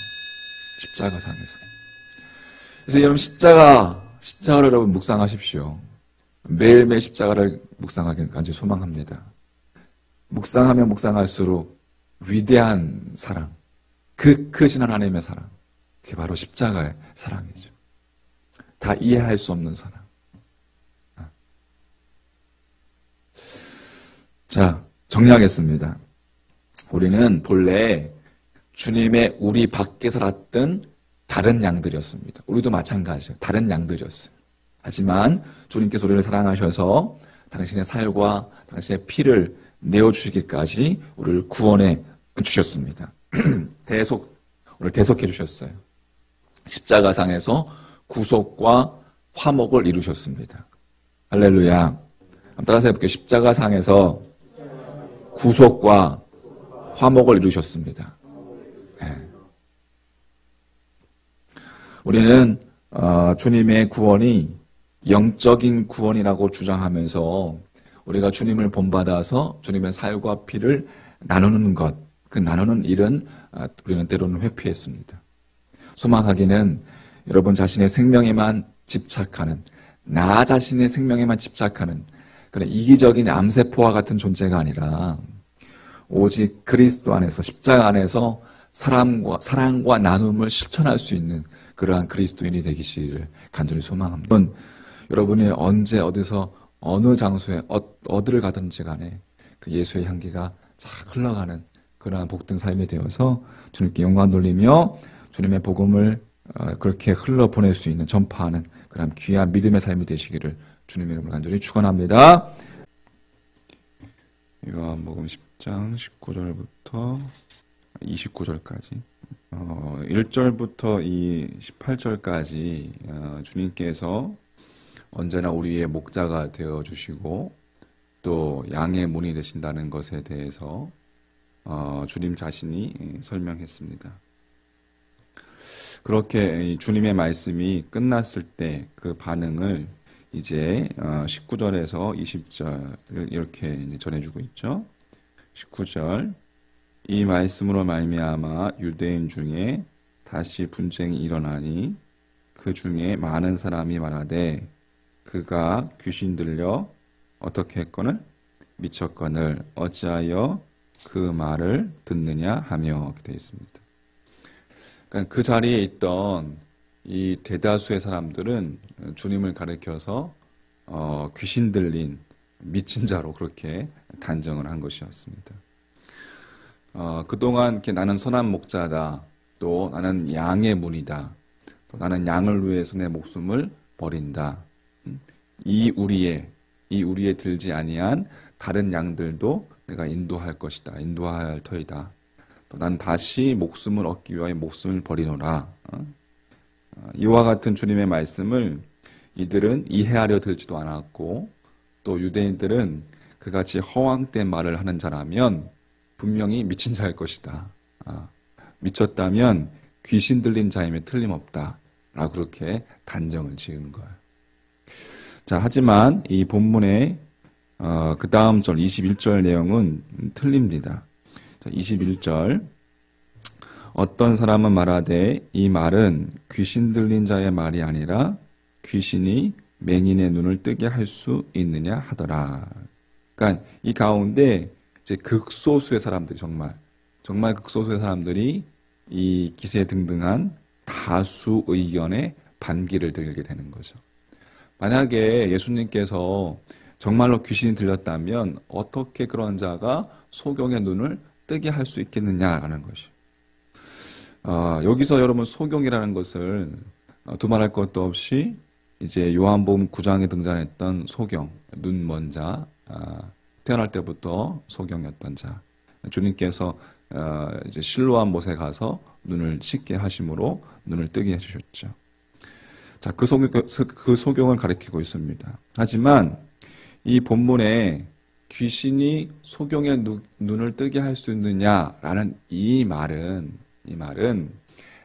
그래서 여러분 십자가를 여러분 묵상하십시오. 매일매일 십자가를 묵상하기를 간절히 소망합니다. 묵상하면 묵상할수록 위대한 사랑, 그 크신 하나님의 사랑, 그게 바로 십자가의 사랑이죠. 다 이해할 수 없는 사랑. 자, 정리하겠습니다. 우리는 본래 주님의 우리 밖에 살았던 다른 양들이었습니다. 우리도 마찬가지예요. 다른 양들이었어요. 하지만 주님께서 우리를 사랑하셔서 당신의 살과 당신의 피를 내어주시기까지 우리를 구원해 주셨습니다. 오늘 대속해 주셨어요. 십자가상에서 구속과 화목을 이루셨습니다. 할렐루야. 한번 따라서 해볼게요. 십자가상에서 구속과 화목을 이루셨습니다. 네. 우리는 주님의 구원이 영적인 구원이라고 주장하면서 우리가 주님을 본받아서 주님의 살과 피를 나누는 것, 그 나누는 일은 우리는 때로는 회피했습니다. 소망하기는 여러분 자신의 생명에만 집착하는, 나 자신의 생명에만 집착하는 그런 이기적인 암세포와 같은 존재가 아니라 오직 그리스도 안에서 십자가 안에서 사랑과 나눔을 실천할 수 있는 그러한 그리스도인이 되기를 간절히 소망합니다. 여러분이 언제 어디서 어느 장소에 어디를 가든지 간에 그 예수의 향기가 쫙 흘러가는 그러한 복된 삶이 되어서 주님께 영광 돌리며 주님의 복음을 그렇게 흘러보낼 수 있는 전파하는 그런 귀한 믿음의 삶이 되시기를 주님의 이름으로 간절히 축원합니다. 요한복음 10장 19절부터 29절까지 1절부터 이 18절까지 주님께서 언제나 우리의 목자가 되어주시고 또 양의 문이 되신다는 것에 대해서 주님 자신이 설명했습니다. 그렇게 주님의 말씀이 끝났을 때 그 반응을 이제 19절에서 20절 이렇게 전해주고 있죠. 19절 이 말씀으로 말미암아 유대인 중에 다시 분쟁이 일어나니 그 중에 많은 사람이 말하되 그가 귀신 들려 어떻게 했거늘 미쳤거늘 어찌하여 그 말을 듣느냐 하며 이렇게 되어 있습니다. 그러니까 그 자리에 있던 이 대다수의 사람들은 주님을 가리켜서 귀신 들린 미친 자로 그렇게 단정을 한 것이었습니다. 그동안 이렇게 나는 선한 목자다, 또 나는 양의 문이다, 또 나는 양을 위해서 내 목숨을 버린다. 이 우리에 들지 아니한 다른 양들도 내가 인도할 것이다, 인도할 터이다. 또 난 다시 목숨을 얻기 위하여 목숨을 버리노라. 이와 같은 주님의 말씀을 이들은 이해하려 들지도 않았고, 또 유대인들은 그같이 허황된 말을 하는 자라면 분명히 미친 자일 것이다. 미쳤다면 귀신 들린 자임에 틀림없다. 라고 그렇게 단정을 지은 거예요. 자, 하지만 이 본문의 그 다음 절 21절 내용은 틀립니다. 자, 21절 어떤 사람은 말하되 이 말은 귀신 들린 자의 말이 아니라 귀신이 맹인의 눈을 뜨게 할 수 있느냐 하더라. 그러니까 이 가운데 이제 극소수의 사람들이 정말 극소수의 사람들이 이 기세등등한 다수 의견에 반기를 들게 되는 거죠. 만약에 예수님께서 정말로 귀신이 들렸다면 어떻게 그런 자가 소경의 눈을 뜨게 할 수 있겠느냐라는 것이. 여기서 여러분 소경이라는 것을 두말할 것도 없이 이제 요한복음 9장에 등장했던 소경, 눈 먼 자, 태어날 때부터 소경이었던 자. 주님께서 이제 실로암 못에 가서 눈을 씻게 하심으로 눈을 뜨게 해주셨죠. 자, 그 소경을 가리키고 있습니다. 하지만 이 본문에 귀신이 소경의 눈을 뜨게 할 수 있느냐라는 이 말은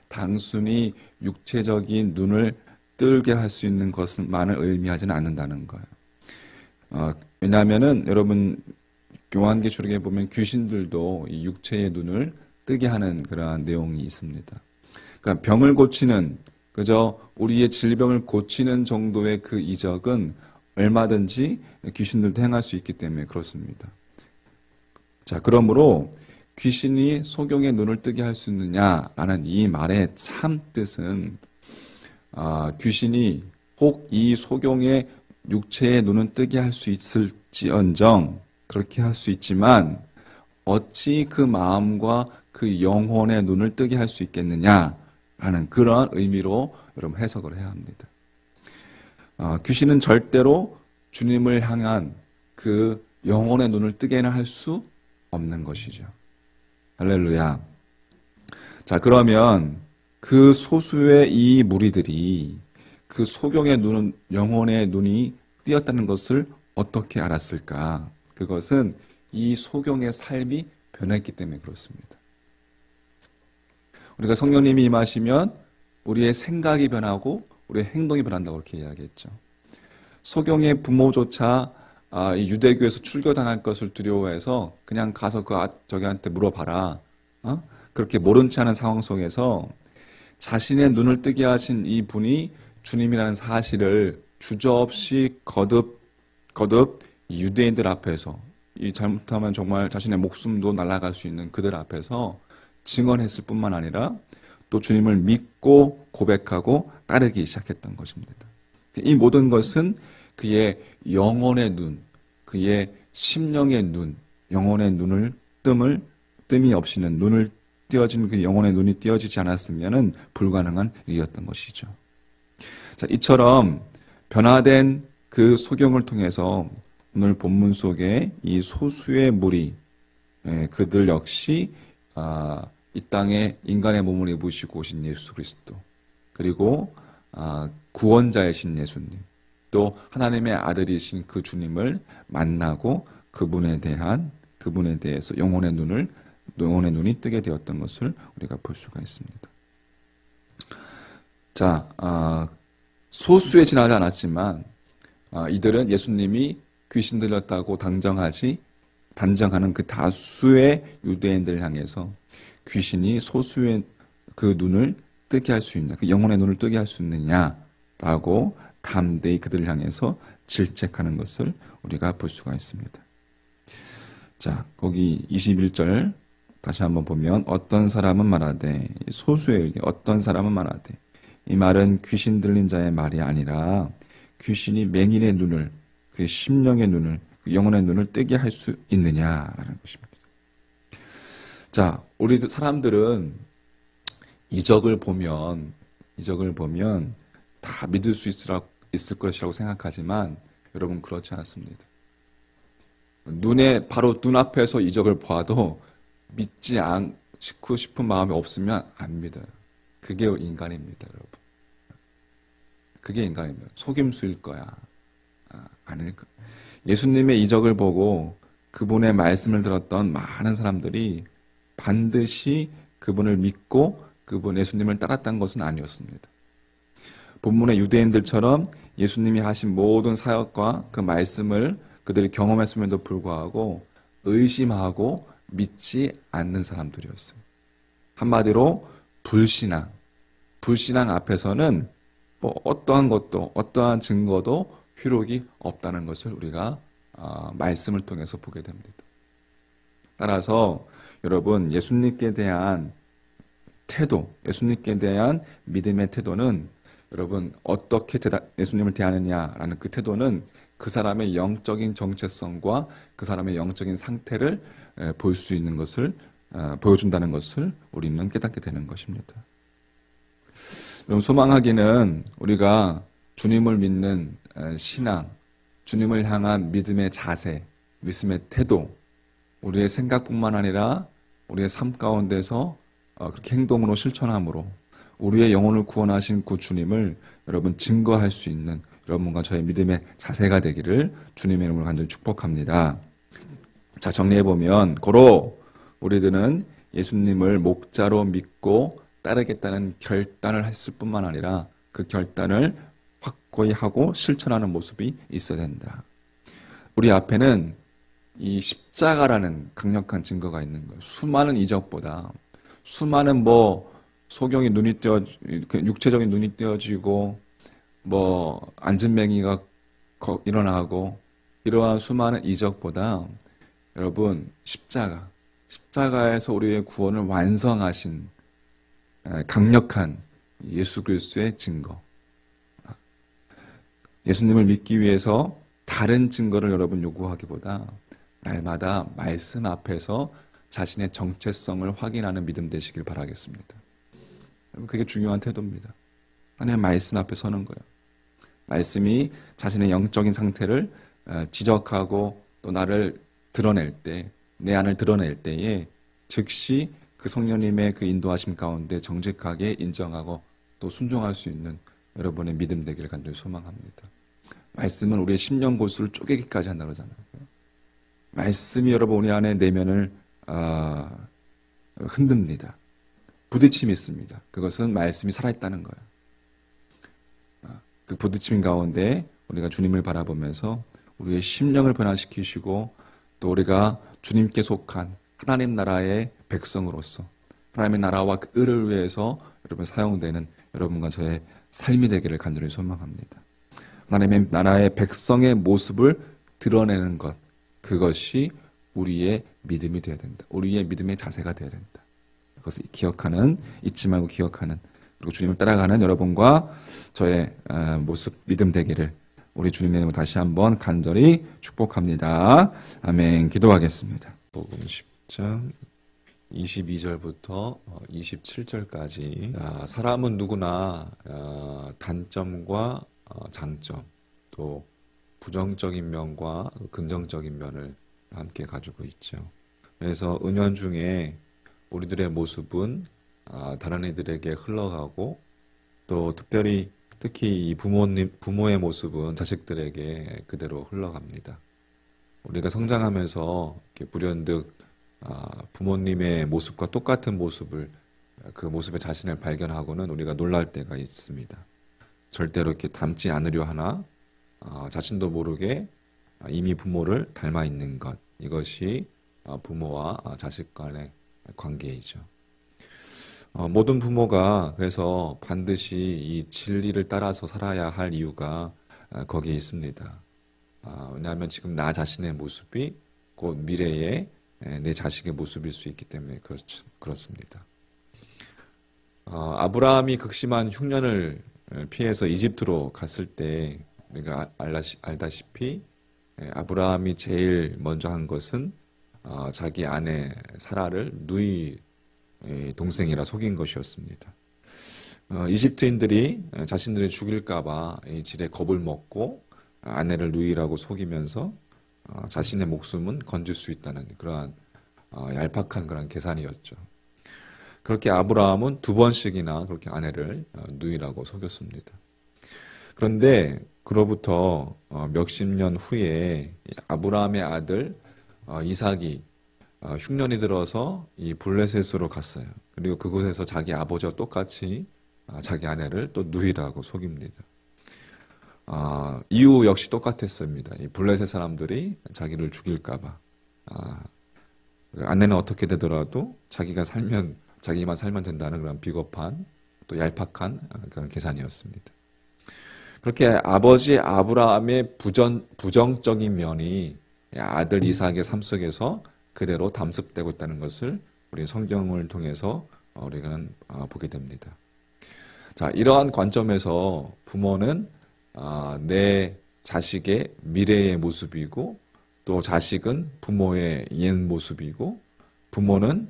단순히 육체적인 눈을 뜨게 할 수 있는 것만을 의미하지는 않는다는 거예요. 왜냐하면은 여러분 요한계시록에 보면 귀신들도 이 육체의 눈을 뜨게 하는 그러한 내용이 있습니다. 그러니까 병을 고치는 그저 우리의 질병을 고치는 정도의 그 이적은 얼마든지 귀신들도 행할 수 있기 때문에 그렇습니다. 자, 그러므로 귀신이 소경의 눈을 뜨게 할 수 있느냐라는 이 말의 참 뜻은 귀신이 혹 이 소경의 육체의 눈은 뜨게 할 수 있을지언정 그렇게 할 수 있지만 어찌 그 마음과 그 영혼의 눈을 뜨게 할 수 있겠느냐라는 그런 의미로 여러분 해석을 해야 합니다. 귀신은 절대로 주님을 향한 그 영혼의 눈을 뜨게는 할 수 없는 것이죠. 할렐루야. 자, 그러면 그 소수의 이 무리들이 그 소경의 눈은, 영혼의 눈이 띄었다는 것을 어떻게 알았을까? 그것은 이 소경의 삶이 변했기 때문에 그렇습니다. 우리가 성령님이 임하시면 우리의 생각이 변하고 우리의 행동이 변한다고 그렇게 이야기했죠. 소경의 부모조차 이 유대교에서 출교당할 것을 두려워해서 그냥 가서 저기한테 물어봐라. 그렇게 모른 체 하는 상황 속에서 자신의 눈을 뜨게 하신 이 분이 주님이라는 사실을 주저없이 거듭 유대인들 앞에서 잘못하면 정말 자신의 목숨도 날아갈 수 있는 그들 앞에서 증언했을 뿐만 아니라 또 주님을 믿고 고백하고 따르기 시작했던 것입니다. 이 모든 것은 그의 영혼의 눈, 그의 심령의 눈, 영혼의 눈을 뜸이 없이는 눈을 띄어진 그 영혼의 눈이 띄어지지 않았으면 불가능한 일이었던 것이죠. 자, 이처럼 변화된 그 소경을 통해서 오늘 본문 속에 이 소수의 무리, 그들 역시 이 땅에 인간의 몸을 입으시고 오신 예수 그리스도, 그리고 구원자이신 예수님, 또 하나님의 아들이신 그 주님을 만나고 그분에 대해서 영혼의 눈이 뜨게 되었던 것을 우리가 볼 수가 있습니다. 자, 소수에 지나지 않았지만 이들은 예수님이 귀신 들렸다고 단정하는 그 다수의 유대인들을 향해서 귀신이 소수의 그 눈을 뜨게 할 수 있냐, 그 영혼의 눈을 뜨게 할 수 있느냐라고 담대히 그들을 향해서 질책하는 것을 우리가 볼 수가 있습니다. 자, 거기 21절 다시 한번 보면 어떤 사람은 말하되, 소수의 의견, 어떤 사람은 말하되, 이 말은 귀신 들린 자의 말이 아니라 귀신이 맹인의 눈을, 그 심령의 눈을, 그 영혼의 눈을 뜨게 할 수 있느냐라는 것입니다. 자, 우리 사람들은 이적을 보면 다 믿을 수 있을 것이라고 생각하지만 여러분 그렇지 않습니다. 바로 눈앞에서 이적을 봐도 믿지 않고 싶은 마음이 없으면 안 믿어요. 그게 인간입니다, 여러분. 그게 인간입니다. 속임수일 거야. 아닐 거야. 예수님의 이적을 보고 그분의 말씀을 들었던 많은 사람들이 반드시 그분을 믿고 그분 예수님을 따랐다는 것은 아니었습니다. 본문의 유대인들처럼 예수님이 하신 모든 사역과 그 말씀을 그들이 경험했음에도 불구하고 의심하고 믿지 않는 사람들이었어요. 한마디로 불신앙 앞에서는 뭐 어떠한 것도 어떠한 증거도 효력이 없다는 것을 우리가 말씀을 통해서 보게 됩니다. 따라서 여러분 예수님께 대한 태도, 예수님께 대한 믿음의 태도는 여러분 어떻게 예수님을 대하느냐라는 그 태도는 그 사람의 영적인 정체성과 그 사람의 영적인 상태를 볼 수 있는 것을 보여준다는 것을 우리는 깨닫게 되는 것입니다. 여러분 소망하기는 우리가 주님을 믿는 신앙, 주님을 향한 믿음의 자세, 믿음의 태도, 우리의 생각뿐만 아니라 우리의 삶 가운데서 그렇게 행동으로 실천함으로 우리의 영혼을 구원하신 그 주님을 여러분 증거할 수 있는 여러분과 저의 믿음의 자세가 되기를 주님의 이름으로 간절히 축복합니다. 자, 정리해보면 고로 우리들은 예수님을 목자로 믿고 따르겠다는 결단을 했을 뿐만 아니라 그 결단을 확고히 하고 실천하는 모습이 있어야 된다. 우리 앞에는 이 십자가라는 강력한 증거가 있는 거예요. 수많은 이적보다 수많은 소경이 육체적인 눈이 떼어지고 안진뱅이가 일어나고 이러한 수많은 이적보다 여러분 십자가에서 우리의 구원을 완성하신 강력한 예수 그리스도의 증거. 예수님을 믿기 위해서 다른 증거를 여러분 요구하기보다 날마다 말씀 앞에서 자신의 정체성을 확인하는 믿음 되시길 바라겠습니다. 그게 중요한 태도입니다. 하나님의 말씀 앞에 서는 거예요. 말씀이 자신의 영적인 상태를 지적하고 또 나를 드러낼 때, 내 안을 드러낼 때에 즉시 그 성령님의 그 인도하심 가운데 정직하게 인정하고 또 순종할 수 있는 여러분의 믿음 되기를 간절히 소망합니다. 말씀은 우리의 심령 골수를 쪼개기까지 한다고 그러잖아요. 말씀이 여러분 우리 안에 내면을 흔듭니다. 부딪힘이 있습니다. 그것은 말씀이 살아있다는 거예요. 그 부딪힘 가운데 우리가 주님을 바라보면서 우리의 심령을 변화시키시고 또 우리가 주님께 속한 하나님 나라의 백성으로서 하나님의 나라와 그 의를 위해서 여러분 사용되는 여러분과 저의 삶이 되기를 간절히 소망합니다. 하나님의 나라의 백성의 모습을 드러내는 것, 그것이 우리의 믿음이 되어야 된다. 우리의 믿음의 자세가 되어야 된다. 그것을 잊지 말고 기억하는, 그리고 주님을 따라가는 여러분과 저의 모습, 믿음 되기를 우리 주님의 이름으로 다시 한번 간절히 축복합니다. 아멘. 기도하겠습니다. 복음 10장 22절부터 27절까지 사람은 누구나 단점과 장점, 또 부정적인 면과 긍정적인 면을 함께 가지고 있죠. 그래서 은연중에 우리들의 모습은 다른 이들에게 흘러가고 또 특히 이 부모의 모습은 자식들에게 그대로 흘러갑니다. 우리가 성장하면서 이렇게 불현듯 부모님의 모습과 똑같은 그 모습의 자신을 발견하고는 우리가 놀랄 때가 있습니다. 절대로 이렇게 닮지 않으려 하나 자신도 모르게 이미 부모를 닮아 있는 것, 이것이 부모와 자식 간의 관계이죠. 모든 부모가 그래서 반드시 이 진리를 따라서 살아야 할 이유가 거기에 있습니다. 왜냐하면 지금 나 자신의 모습이 곧 미래에 내 자식의 모습일 수 있기 때문에 그렇습니다. 아브라함이 극심한 흉년을 피해서 이집트로 갔을 때 우리가 알다시피 아브라함이 제일 먼저 한 것은 자기 아내 사라를 누이 동생이라 속인 것이었습니다. 이집트인들이 자신들이 죽일까봐 이 질에 겁을 먹고 아내를 누이라고 속이면서 자신의 목숨은 건질 수 있다는 그러한 얄팍한 그런 계산이었죠. 그렇게 아브라함은 두 번씩이나 그렇게 아내를 누이라고 속였습니다. 그런데 그로부터 몇십 년 후에 아브라함의 아들 이삭이 흉년이 들어서 이 블레셋으로 갔어요. 그리고 그곳에서 자기 아버지와 똑같이 자기 아내를 또 누이라고 속입니다. 이유 역시 똑같았습니다. 이 블레셋 사람들이 자기를 죽일까봐. 아내는 어떻게 되더라도 자기만 살면 된다는 그런 비겁한 또 얄팍한 그런 계산이었습니다. 그렇게 아버지 아브라함의 부정적인 면이 아들 이삭의 삶 속에서 그대로 담습되고 있다는 것을 우리 성경을 통해서 우리는 보게 됩니다. 자, 이러한 관점에서 부모는 내 자식의 미래의 모습이고 또 자식은 부모의 옛 모습이고 부모는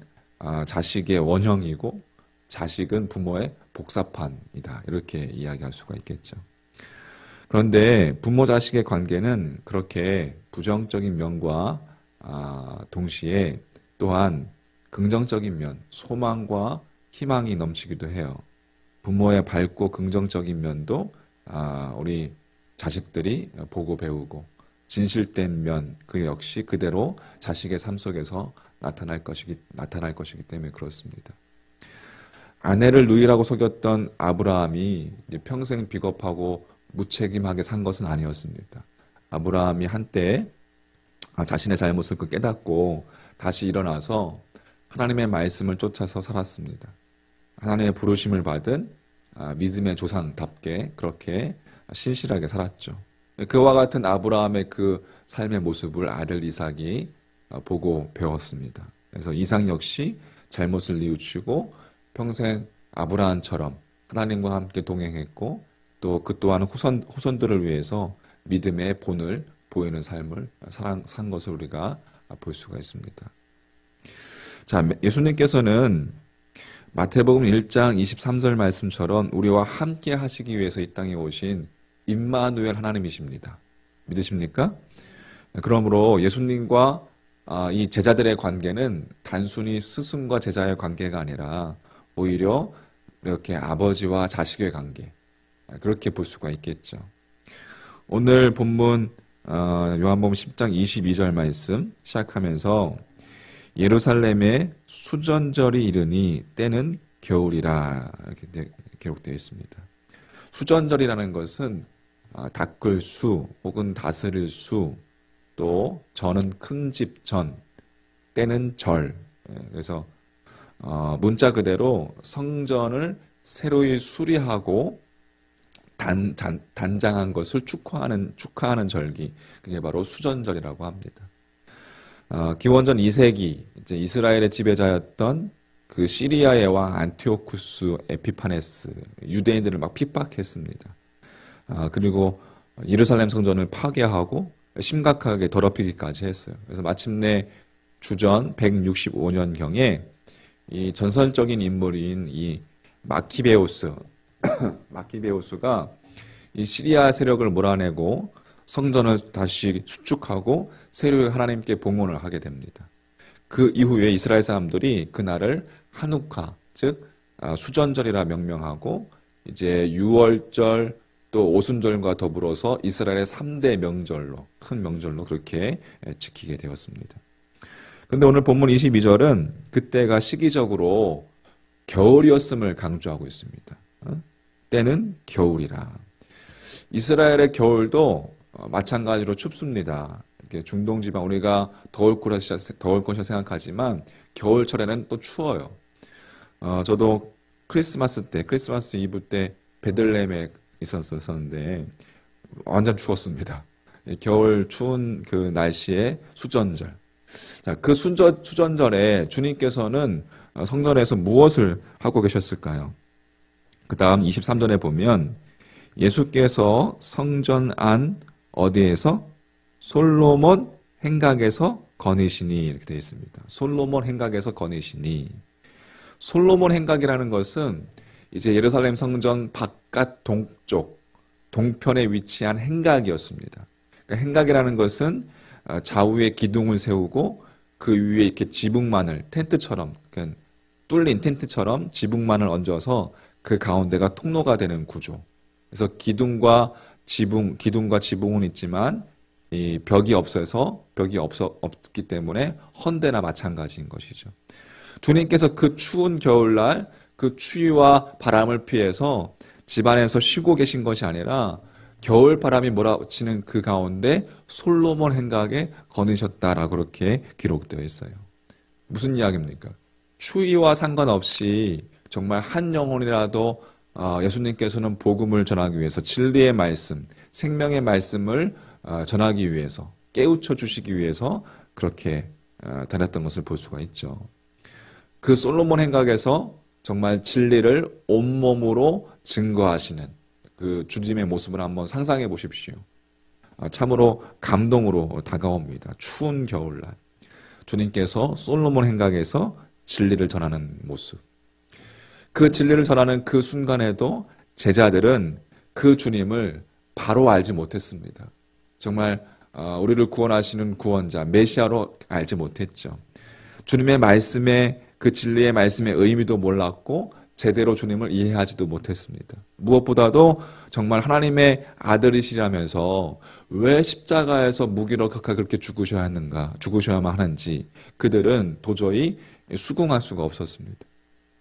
자식의 원형이고 자식은 부모의 복사판이다. 이렇게 이야기할 수가 있겠죠. 그런데 부모 자식의 관계는 그렇게 부정적인 면과 동시에 또한 긍정적인 면, 소망과 희망이 넘치기도 해요. 부모의 밝고 긍정적인 면도 우리 자식들이 보고 배우고 진실된 면, 그 역시 그대로 자식의 삶 속에서 나타날 것이기 때문에 그렇습니다. 아내를 누이라고 속였던 아브라함이 평생 비겁하고 무책임하게 산 것은 아니었습니다. 아브라함이 한때 자신의 잘못을 깨닫고 다시 일어나서 하나님의 말씀을 쫓아서 살았습니다. 하나님의 부르심을 받은 믿음의 조상답게 그렇게 신실하게 살았죠. 그와 같은 아브라함의 그 삶의 모습을 아들 이삭이 보고 배웠습니다. 그래서 이삭 역시 잘못을 뉘우치고 평생 아브라함처럼 하나님과 함께 동행했고 또 그 또한 후손들을 위해서 믿음의 본을 보이는 삶을 산 것을 우리가 볼 수가 있습니다. 자, 예수님께서는 마태복음 1장 23절 말씀처럼 우리와 함께 하시기 위해서 이 땅에 오신 임마누엘 하나님이십니다. 믿으십니까? 그러므로 예수님과 이 제자들의 관계는 단순히 스승과 제자의 관계가 아니라 오히려 이렇게 아버지와 자식의 관계, 그렇게 볼 수가 있겠죠. 오늘 본문 요한복음 10장 22절 말씀 시작하면서 예루살렘에 수전절이 이르니 때는 겨울이라 이렇게 기록되어 있습니다. 수전절이라는 것은 닦을 수 혹은 다스릴 수, 또 전은 큰 집 전, 때는 절. 그래서 문자 그대로 성전을 새로이 수리하고 단장한 것을 축하하는 절기, 그게 바로 수전절이라고 합니다. 기원전 2세기 이제 이스라엘의 지배자였던 그 시리아의 왕 안티오쿠스 에피파네스, 유대인들을 막 핍박했습니다. 그리고 예루살렘 성전을 파괴하고 심각하게 더럽히기까지 했어요. 그래서 마침내 주전 165년경에 이 전설적인 인물인 이 마키베오스가 이 시리아 세력을 몰아내고 성전을 다시 수축하고 새로이 하나님께 봉헌을 하게 됩니다. 그 이후에 이스라엘 사람들이 그날을 한우카, 즉 수전절이라 명명하고 이제 유월절 또 오순절과 더불어서 이스라엘의 3대 명절로, 큰 명절로 그렇게 지키게 되었습니다. 그런데 오늘 본문 22절은 그때가 시기적으로 겨울이었음을 강조하고 있습니다. 때는 겨울이라. 이스라엘의 겨울도 마찬가지로 춥습니다. 이렇게 중동 지방 우리가 더울 것이라 생각하지만 겨울철에는 또 추워요. 저도 크리스마스 이브 때 베들레헴에 있었는데 완전 추웠습니다. 겨울 추운 그 날씨에 수전절. 자, 수전절에 주님께서는 성전에서 무엇을 하고 계셨을까요? 그 다음 23절에 보면 예수께서 성전 안 어디에서? 솔로몬 행각에서 거니시니 이렇게 되어 있습니다. 솔로몬 행각에서 거니시니. 솔로몬 행각이라는 것은 이제 예루살렘 성전 바깥 동쪽, 동편에 위치한 행각이었습니다. 그러니까 행각이라는 것은 좌우에 기둥을 세우고 그 위에 이렇게 지붕만을 텐트처럼, 그러니까 뚫린 텐트처럼 지붕만을 얹어서 그 가운데가 통로가 되는 구조. 그래서 기둥과 지붕은 있지만 이 벽이 없기 때문에 헌데나 마찬가지인 것이죠. 주님께서 그 추운 겨울날 그 추위와 바람을 피해서 집안에서 쉬고 계신 것이 아니라 겨울 바람이 몰아치는 그 가운데 솔로몬 행각에 거니셨다라고 그렇게 기록되어 있어요. 무슨 이야기입니까? 추위와 상관없이 정말 한 영혼이라도 예수님께서는 복음을 전하기 위해서 진리의 말씀, 생명의 말씀을 전하기 위해서, 깨우쳐 주시기 위해서 그렇게 다녔던 것을 볼 수가 있죠. 그 솔로몬 행각에서 정말 진리를 온몸으로 증거하시는 그 주님의 모습을 한번 상상해 보십시오. 참으로 감동으로 다가옵니다. 추운 겨울날 주님께서 솔로몬 행각에서 진리를 전하는 모습. 그 진리를 전하는 그 순간에도 제자들은 그 주님을 바로 알지 못했습니다. 정말 우리를 구원하시는 구원자 메시아로 알지 못했죠. 주님의 말씀에 그 진리의 말씀의 의미도 몰랐고 제대로 주님을 이해하지도 못했습니다. 무엇보다도 정말 하나님의 아들이시라면서 왜 십자가에서 무기력하게 그렇게 죽으셔야만 하는지 그들은 도저히 수긍할 수가 없었습니다.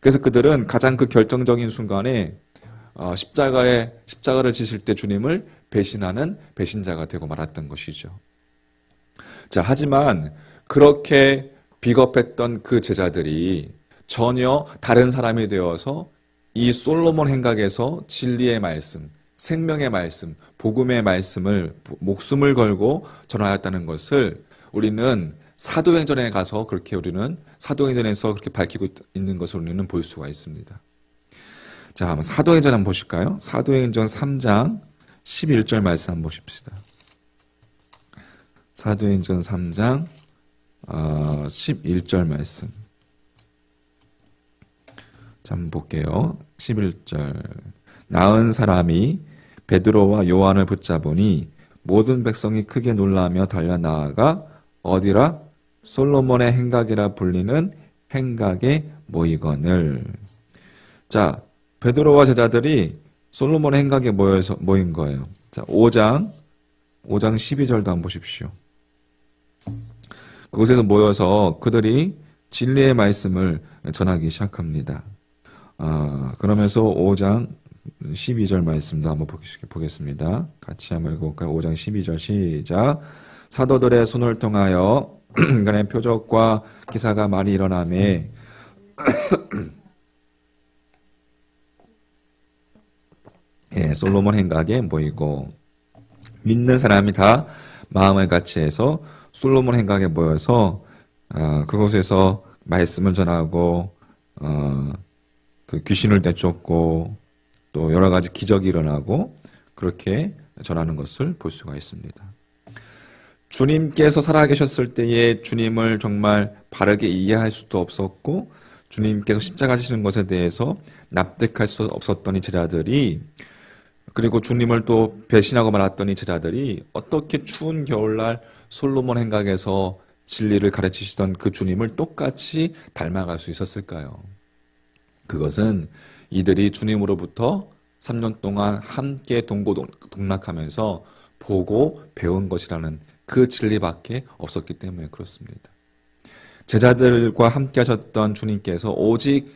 그래서 그들은 가장 그 결정적인 순간에 십자가를 지실 때 주님을 배신하는 배신자가 되고 말았던 것이죠. 자, 하지만 그렇게 비겁했던 그 제자들이 전혀 다른 사람이 되어서 이 솔로몬 행각에서 진리의 말씀, 생명의 말씀, 복음의 말씀을 목숨을 걸고 전하였다는 것을 우리는 사도행전에 가서 우리는 사도행전에서 그렇게 밝히고 있는 것을 우리는 볼 수가 있습니다. 자, 한번 사도행전 한번 보실까요? 사도행전 3장 11절 말씀 한번 보십시다. 사도행전 3장 11절 말씀. 자, 한번 볼게요. 11절. 나은 사람이 베드로와 요한을 붙잡으니 모든 백성이 크게 놀라며 달려나아가 어디라? 솔로몬의 행각이라 불리는 행각에 모이거늘. 자, 베드로와 제자들이 솔로몬의 행각에 모인 거예요. 자, 5장 12절도 한번 보십시오. 그곳에서 모여서 그들이 진리의 말씀을 전하기 시작합니다. 그러면서 5장 12절 말씀도 한번 보겠습니다. 같이 한번 읽어볼까요? 5장 12절 시작. 사도들의 손을 통하여 인간의 표적과 기사가 많이 일어나매 예, 솔로몬 행각에 모이고 믿는 사람이 다 마음을 같이해서 솔로몬 행각에 모여서 그곳에서 말씀을 전하고 그 귀신을 내쫓고 또 여러 가지 기적이 일어나고 그렇게 전하는 것을 볼 수가 있습니다. 주님께서 살아계셨을 때에 주님을 정말 바르게 이해할 수도 없었고 주님께서 십자가 지시는 것에 대해서 납득할 수 없었던 이 제자들이 그리고 주님을 또 배신하고 말았던 이 제자들이 어떻게 추운 겨울날 솔로몬 행각에서 진리를 가르치시던 그 주님을 똑같이 닮아갈 수 있었을까요? 그것은 이들이 주님으로부터 3년 동안 함께 동고동락하면서 보고 배운 것이라는 그 진리밖에 없었기 때문에 그렇습니다. 제자들과 함께 하셨던 주님께서 오직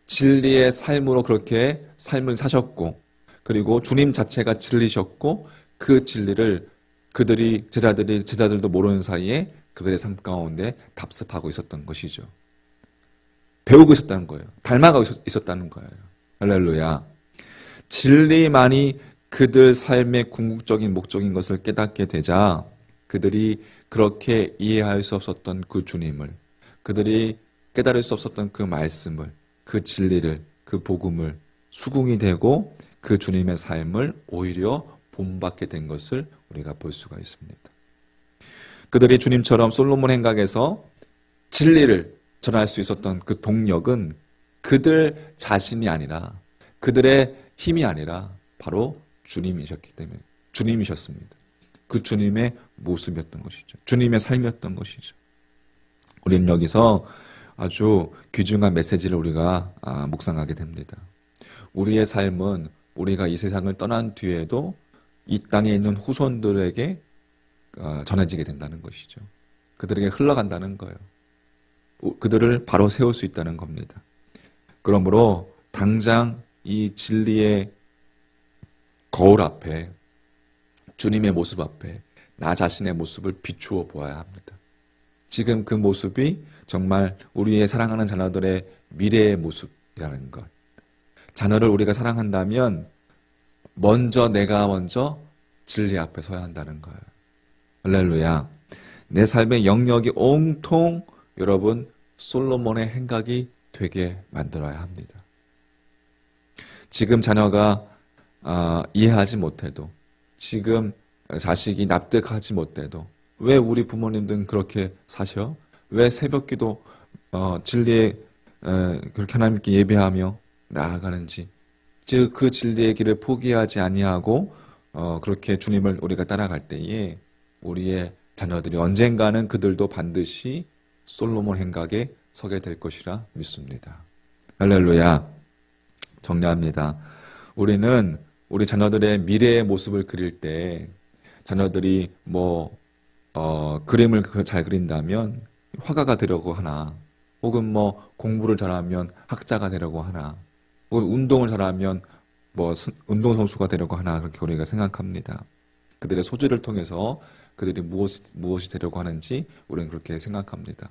진리의 삶으로 그렇게 삶을 사셨고 그리고 주님 자체가 진리셨고 그 진리를 제자들도 모르는 사이에 그들의 삶 가운데 답습하고 있었던 것이죠. 배우고 있었다는 거예요. 닮아가고 있었다는 거예요. 할렐루야. 진리만이 그들 삶의 궁극적인 목적인 것을 깨닫게 되자 그들이 그렇게 이해할 수 없었던 그 주님을, 그들이 깨달을 수 없었던 그 말씀을, 그 진리를, 그 복음을 수긍이 되고 그 주님의 삶을 오히려 본받게 된 것을 우리가 볼 수가 있습니다. 그들이 주님처럼 솔로몬 행각에서 진리를 전할 수 있었던 그 동력은 그들 자신이 아니라, 그들의 힘이 아니라 바로 주님이셨기 때문에, 주님이셨습니다. 그 주님의 모습이었던 것이죠. 주님의 삶이었던 것이죠. 우리는 여기서 아주 귀중한 메시지를 우리가 묵상하게 됩니다. 우리의 삶은 우리가 이 세상을 떠난 뒤에도 이 땅에 있는 후손들에게 전해지게 된다는 것이죠. 그들에게 흘러간다는 거예요. 그들을 바로 세울 수 있다는 겁니다. 그러므로 당장 이 진리의 거울 앞에, 주님의 모습 앞에 나 자신의 모습을 비추어 보아야 합니다. 지금 그 모습이 정말 우리의 사랑하는 자녀들의 미래의 모습이라는 것. 자녀를 우리가 사랑한다면 내가 먼저 진리 앞에 서야 한다는 거예요. 할렐루야. 내 삶의 영역이 온통 여러분 솔로몬의 행각이 되게 만들어야 합니다. 지금 자녀가 이해하지 못해도, 지금 자식이 납득하지 못해도 왜 우리 부모님들은 그렇게 사셔? 왜 새벽기도 진리에 그렇게 하나님께 예배하며 나아가는지, 즉 그 진리의 길을 포기하지 아니하고 그렇게 주님을 우리가 따라갈 때에 우리의 자녀들이 언젠가는 그들도 반드시 솔로몬 행각에 서게 될 것이라 믿습니다. 할렐루야. 정리합니다. 우리는 우리 자녀들의 미래의 모습을 그릴 때, 자녀들이 그림을 잘 그린다면 화가가 되려고 하나, 혹은 공부를 잘하면 학자가 되려고 하나, 혹은 운동을 잘하면 운동선수가 되려고 하나, 그렇게 우리가 생각합니다. 그들의 소질을 통해서 그들이 무엇이 되려고 하는지 우리는 그렇게 생각합니다.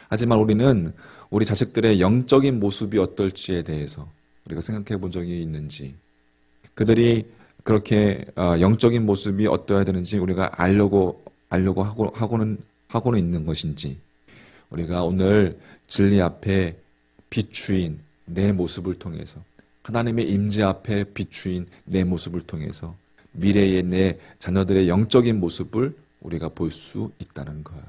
하지만 우리는 우리 자식들의 영적인 모습이 어떨지에 대해서 우리가 생각해 본 적이 있는지, 그들이 그렇게 영적인 모습이 어떠해야 되는지 우리가 알려고 하고는 있는 것인지, 우리가 오늘 진리 앞에 비추인 내 모습을 통해서, 하나님의 임재 앞에 비추인 내 모습을 통해서 미래의 내 자녀들의 영적인 모습을 우리가 볼 수 있다는 거예요.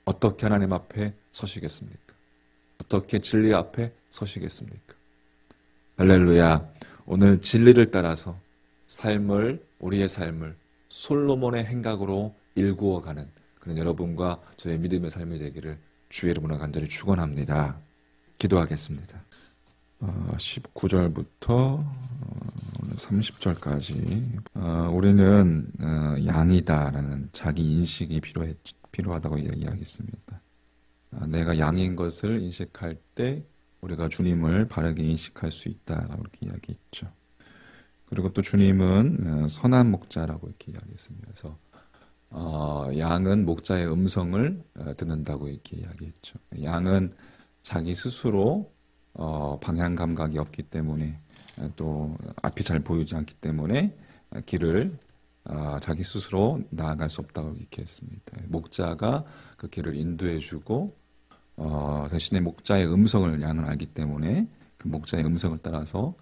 어떻게 하나님 앞에 서시겠습니까? 어떻게 진리 앞에 서시겠습니까? 할렐루야. 오늘 진리를 따라서 우리의 삶을 솔로몬의 행각으로 일구어가는 그런 여러분과 저의 믿음의 삶이 되기를 주의 이름으로 간절히 축원합니다. 기도하겠습니다. 19절부터 30절까지 우리는 양이다라는 자기 인식이 필요하다고 이야기했습니다. 내가 양인 것을 인식할 때 우리가 주님을 바르게 인식할 수 있다라고 이렇게 이야기했죠. 그리고 또 주님은 선한 목자라고 이렇게 이야기했습니다. 그래서 양은 목자의 음성을 듣는다고 이렇게 이야기했죠. 양은 자기 스스로 방향 감각이 없기 때문에, 또 앞이 잘 보이지 않기 때문에 길을 자기 스스로 나아갈 수 없다고 이렇게 했습니다. 목자가 그 길을 인도해주고 대신에 목자의 음성을 양은 알기 때문에 그 목자의 음성을 따라서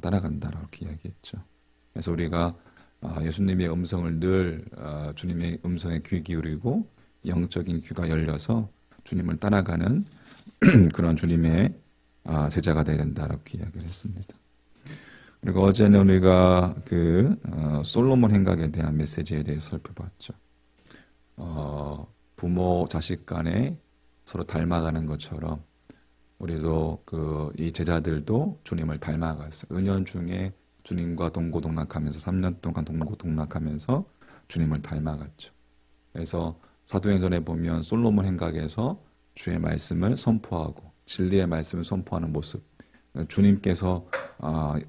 따라간다라고 이렇게 이야기했죠. 그래서 우리가 예수님의 음성을 늘 주님의 음성에 귀 기울이고 영적인 귀가 열려서 주님을 따라가는 그런 주님의 제자가 되어야 된다라고 이야기를 했습니다. 그리고 어제는 우리가 솔로몬 행각에 대한 메시지에 대해서 살펴봤죠. 부모 자식 간에 서로 닮아가는 것처럼 우리도 이 제자들도 주님을 닮아갔어요. 은연중에 주님과 동고동락하면서 3년 동안 동고동락하면서 주님을 닮아갔죠. 그래서 사도행전에 보면 솔로몬 행각에서 주의 말씀을 선포하고 진리의 말씀을 선포하는 모습, 주님께서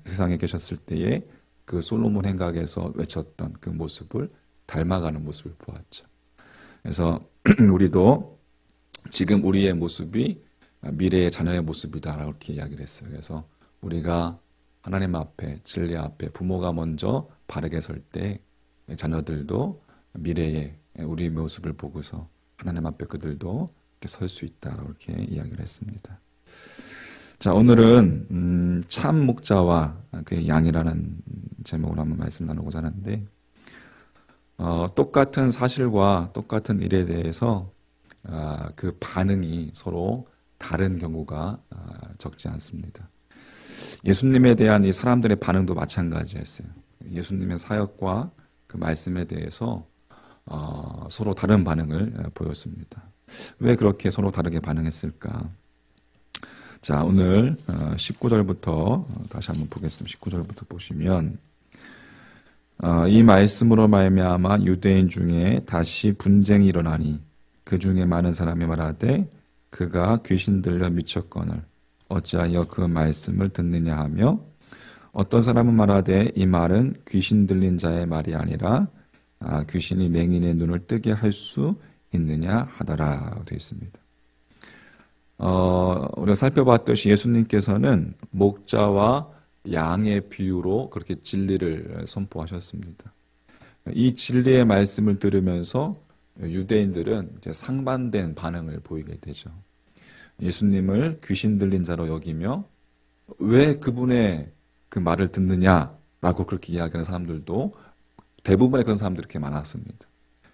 세상에 계셨을 때에 그 솔로몬 행각에서 외쳤던 그 모습을 닮아가는 모습을 보았죠. 그래서 우리도 지금 우리의 모습이 미래의 자녀의 모습이다라고 이렇게 이야기를 했어요. 그래서 우리가 하나님 앞에, 진리 앞에 부모가 먼저 바르게 설 때 자녀들도 미래의 우리의 모습을 보고서 하나님 앞에 그들도 설 수 있다라고 이렇게 이야기를 했습니다. 자, 오늘은 참 목자와 그 양이라는 제목으로 한번 말씀 나누고자 하는데, 똑같은 사실과 똑같은 일에 대해서 그 반응이 서로 다른 경우가 적지 않습니다. 예수님에 대한 이 사람들의 반응도 마찬가지였어요. 예수님의 사역과 그 말씀에 대해서 서로 다른 반응을 보였습니다. 왜 그렇게 서로 다르게 반응했을까? 자, 오늘 19절부터 다시 한번 보겠습니다. 19절부터 보시면 이 말씀으로 말미암아 유대인 중에 다시 분쟁이 일어나니 그 중에 많은 사람이 말하되 그가 귀신 들려 미쳤거늘 어찌하여 그 말씀을 듣느냐 하며 어떤 사람은 말하되 이 말은 귀신 들린 자의 말이 아니라 귀신이 맹인의 눈을 뜨게 할 수 있느냐 하더라 되어 있습니다. 우리가 살펴봤듯이 예수님께서는 목자와 양의 비유로 그렇게 진리를 선포하셨습니다. 이 진리의 말씀을 들으면서 유대인들은 이제 상반된 반응을 보이게 되죠. 예수님을 귀신 들린 자로 여기며 왜 그분의 그 말을 듣느냐라고 그렇게 이야기하는 사람들도 대부분의 그런 사람들이 이렇게 많았습니다.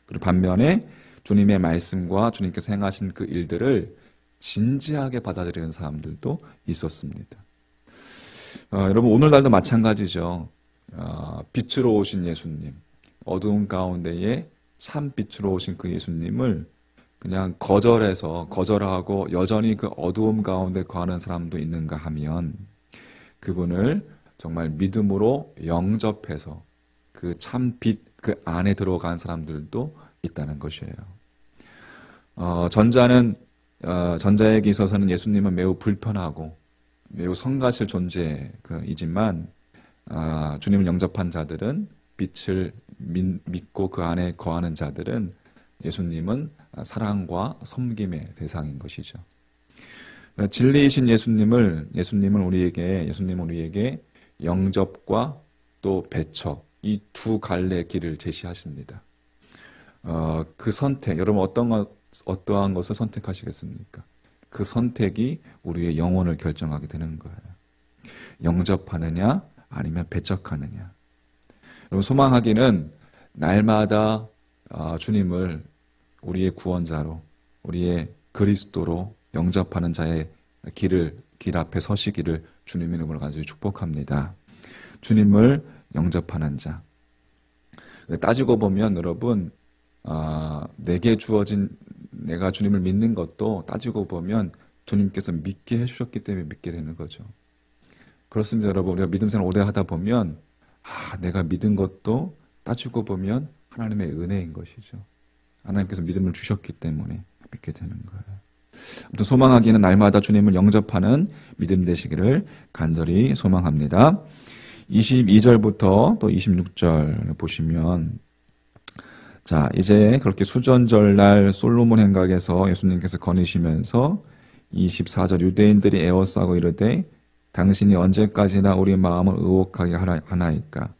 그리고 반면에 주님의 말씀과 주님께서 행하신 그 일들을 진지하게 받아들이는 사람들도 있었습니다. 여러분 오늘날도 마찬가지죠. 빛으로 오신 예수님, 어두운 가운데에 참 빛으로 오신 그 예수님을 그냥 거절하고 여전히 그 어두움 가운데 거하는 사람도 있는가 하면 그분을 정말 믿음으로 영접해서 그 참 빛 그 안에 들어간 사람들도 있다는 것이에요. 전자에게 있어서는 예수님은 매우 불편하고 매우 성가실 존재이지만 주님을 영접한 자들은 빛을 믿고 그 안에 거하는 자들은 예수님은 사랑과 섬김의 대상인 것이죠. 진리이신 예수님은 우리에게 영접과 또 배척 이 두 갈래의 길을 제시하십니다. 그 선택 여러분 어떠한 것을 선택하시겠습니까? 그 선택이 우리의 영혼을 결정하게 되는 거예요. 영접하느냐 아니면 배척하느냐. 여러분 소망하기는 날마다 주님을 우리의 구원자로 우리의 그리스도로 영접하는 자의 길 앞에 서시기를 주님의 이름으로 간절히 축복합니다. 주님을 영접하는 자. 따지고 보면 여러분 내게 주어진 내가 주님을 믿는 것도 따지고 보면 주님께서 믿게 해주셨기 때문에 믿게 되는 거죠. 그렇습니다, 여러분. 우리가 믿음 생활 오래 하다 보면 내가 믿은 것도 따지고 보면 하나님의 은혜인 것이죠. 하나님께서 믿음을 주셨기 때문에 믿게 되는 거예요. 아무튼 소망하기는 날마다 주님을 영접하는 믿음 되시기를 간절히 소망합니다. 22절부터 또 26절 보시면 자, 이제 그렇게 수전절날 솔로몬 행각에서 예수님께서 거니시면서 24절 유대인들이 에워싸고 이르되 당신이 언제까지나 우리 마음을 의혹하게 하나이까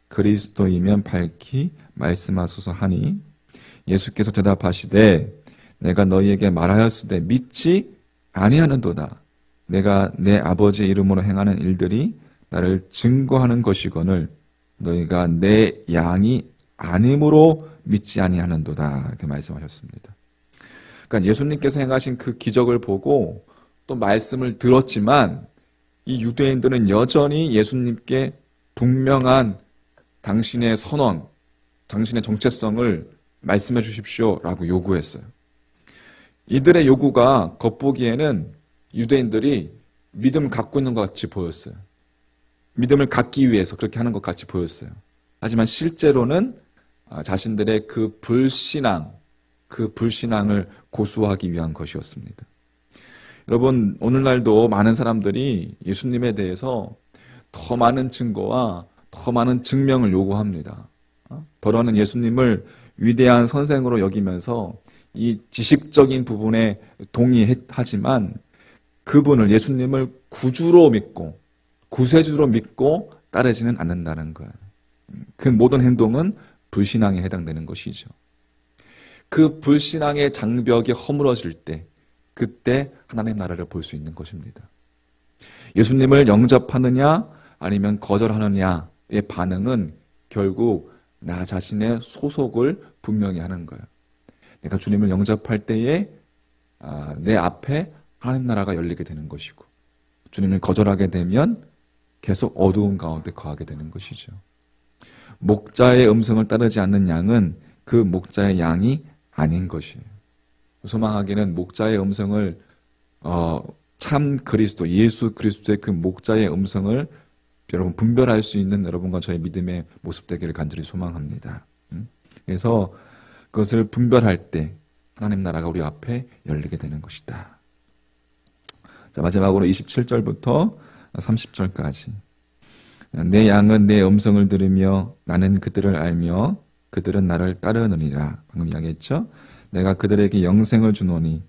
그리스도이면 밝히 말씀하소서 하니 예수께서 대답하시되 내가 너희에게 말하였으되 믿지 아니하는도다. 내가 내 아버지의 이름으로 행하는 일들이 나를 증거하는 것이거늘 너희가 내 양이 아님으로 믿지 아니하는도다. 이렇게 말씀하셨습니다. 그러니까 예수님께서 행하신 그 기적을 보고 또 말씀을 들었지만 이 유대인들은 여전히 예수님께 분명한 당신의 선언, 당신의 정체성을 말씀해 주십시오라고 요구했어요. 이들의 요구가 겉보기에는 유대인들이 믿음을 갖고 있는 것 같이 보였어요. 믿음을 갖기 위해서 그렇게 하는 것 같이 보였어요. 하지만 실제로는 자신들의 그 불신앙을 고수하기 위한 것이었습니다. 여러분, 오늘날도 많은 사람들이 예수님에 대해서 더 많은 증거와 더 많은 증명을 요구합니다. 더러는 예수님을 위대한 선생으로 여기면서 이 지식적인 부분에 동의하지만 그분을 예수님을 구주로 믿고 구세주로 믿고 따르지는 않는다는 거예요. 그 모든 행동은 불신앙에 해당되는 것이죠. 그 불신앙의 장벽이 허물어질 때 그때 하나님의 나라를 볼 수 있는 것입니다. 예수님을 영접하느냐 아니면 거절하느냐의 반응은 결국 나 자신의 소속을 분명히 하는 거예요. 내가 주님을 영접할 때에 내 앞에 하나님 나라가 열리게 되는 것이고, 주님을 거절하게 되면 계속 어두운 가운데 거하게 되는 것이죠. 목자의 음성을 따르지 않는 양은 그 목자의 양이 아닌 것이에요. 소망하기는 목자의 음성을 참 그리스도, 예수 그리스도의 그 목자의 음성을 여러분 분별할 수 있는 여러분과 저의 믿음의 모습 되기를 간절히 소망합니다. 그래서 그것을 분별할 때 하나님 나라가 우리 앞에 열리게 되는 것이다. 자, 마지막으로 27절부터 30절까지. 내 양은 내 음성을 들으며 나는 그들을 알며 그들은 나를 따르느니라. 방금 이야기했죠? 내가 그들에게 영생을 주노니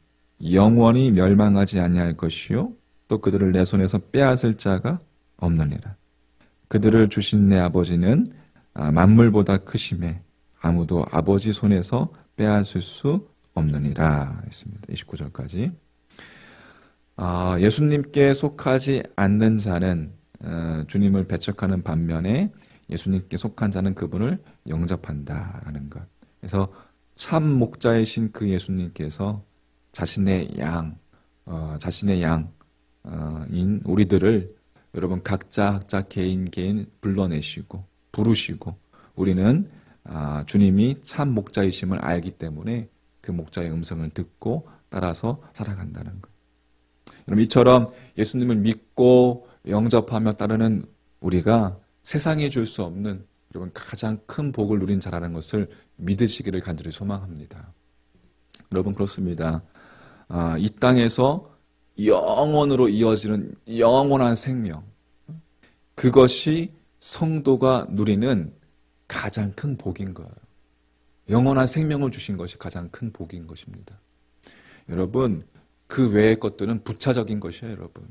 영원히 멸망하지 아니할 것이요 또 그들을 내 손에서 빼앗을 자가 없느니라. 그들을 주신 내 아버지는 만물보다 크심에 아무도 아버지 손에서 빼앗을 수 없느니라 했습니다. 29절까지. 예수님께 속하지 않는 자는 주님을 배척하는 반면에 예수님께 속한 자는 그분을 영접한다라는 것. 그래서 참 목자이신 그 예수님께서 자신의 양인 우리들을 여러분 각자 개인 불러내시고 부르시고 우리는 주님이 참 목자이심을 알기 때문에 그 목자의 음성을 듣고 따라서 살아간다는 것. 여러분 이처럼 예수님을 믿고 영접하며 따르는 우리가 세상이 줄 수 없는 여러분 가장 큰 복을 누린 자라는 것을 믿으시기를 간절히 소망합니다. 여러분 그렇습니다. 이 땅에서 영원으로 이어지는 영원한 생명, 그것이 성도가 누리는 가장 큰 복인 거예요. 영원한 생명을 주신 것이 가장 큰 복인 것입니다. 여러분 그 외의 것들은 부차적인 것이에요. 여러분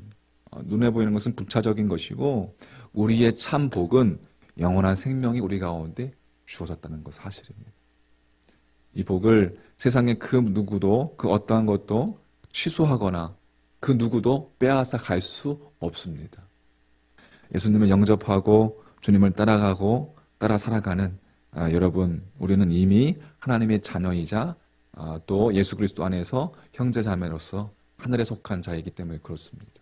눈에 보이는 것은 부차적인 것이고 우리의 참 복은 영원한 생명이 우리 가운데 주어졌다는 것 사실입니다. 이 복을 세상의 그 누구도 그 어떠한 것도 취소하거나 그 누구도 빼앗아 갈 수 없습니다. 예수님을 영접하고 주님을 따라가고 따라 살아가는 여러분 우리는 이미 하나님의 자녀이자 또 예수 그리스도 안에서 형제자매로서 하늘에 속한 자이기 때문에 그렇습니다.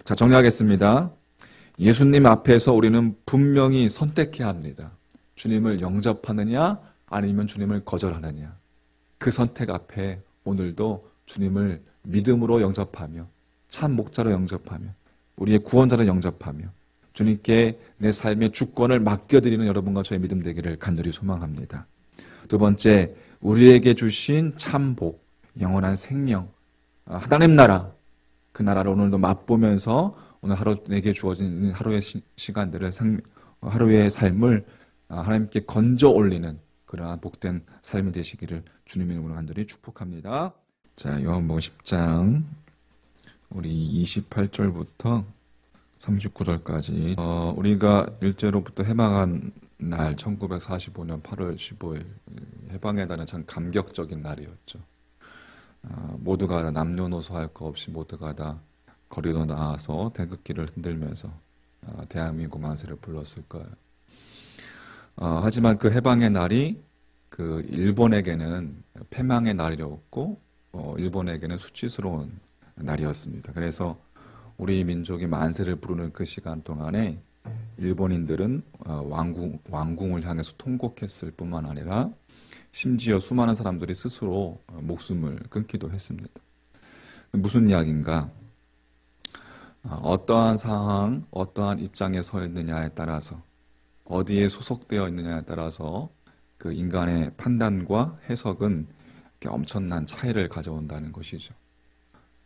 자, 정리하겠습니다. 예수님 앞에서 우리는 분명히 선택해야 합니다. 주님을 영접하느냐 아니면 주님을 거절하느냐. 그 선택 앞에 오늘도 주님을 믿음으로 영접하며 참 목자로 영접하며 우리의 구원자로 영접하며 주님께 내 삶의 주권을 맡겨드리는 여러분과 저의 믿음 되기를 간절히 소망합니다. 두 번째, 우리에게 주신 참 복, 영원한 생명, 하나님 나라, 그 나라를 오늘도 맛보면서 오늘 하루 내게 주어진 하루의 시간들을 하루의 삶을 하나님께 건져 올리는 그러한 복된 삶이 되시기를 주님의 이름으로 간절히 축복합니다. 자, 요한복음 10장 우리 28절부터 39절까지 우리가 일제로부터 해방한 날 1945년 8월 15일 해방의 날은 참 감격적인 날이었죠. 모두가 남녀노소 할 거 없이 모두가 다 거리로 나와서 태극기를 흔들면서 대한민국 만세를 불렀을 거예요. 하지만 그 해방의 날이 그 일본에게는 패망의 날이었고 일본에게는 수치스러운 날이었습니다. 그래서 우리 민족이 만세를 부르는 그 시간 동안에 일본인들은 왕궁을 향해서 통곡했을 뿐만 아니라 심지어 수많은 사람들이 스스로 목숨을 끊기도 했습니다. 무슨 이야기인가? 어떠한 상황, 어떠한 입장에 서 있느냐에 따라서 어디에 소속되어 있느냐에 따라서 그 인간의 판단과 해석은 엄청난 차이를 가져온다는 것이죠.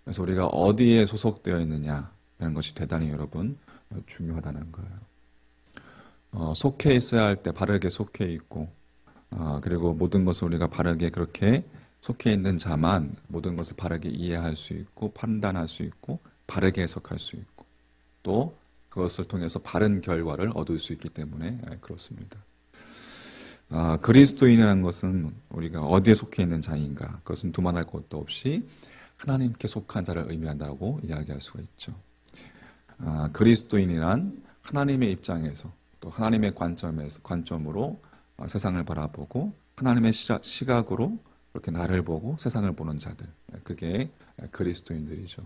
그래서 우리가 어디에 소속되어 있느냐라는 것이 대단히 여러분 중요하다는 거예요. 속해 있어야 할 때 바르게 속해 있고 그리고 모든 것을 우리가 바르게 그렇게 속해 있는 자만 모든 것을 바르게 이해할 수 있고 판단할 수 있고 바르게 해석할 수 있고 또 그것을 통해서 바른 결과를 얻을 수 있기 때문에 그렇습니다. 그리스도인이라는 것은 우리가 어디에 속해 있는 자인가? 그것은 두말할 것도 없이 하나님께 속한 자를 의미한다고 이야기할 수가 있죠. 그리스도인이란 하나님의 입장에서 또 하나님의 관점으로 세상을 바라보고 하나님의 시각으로 이렇게 나를 보고 세상을 보는 자들, 그게 그리스도인들이죠.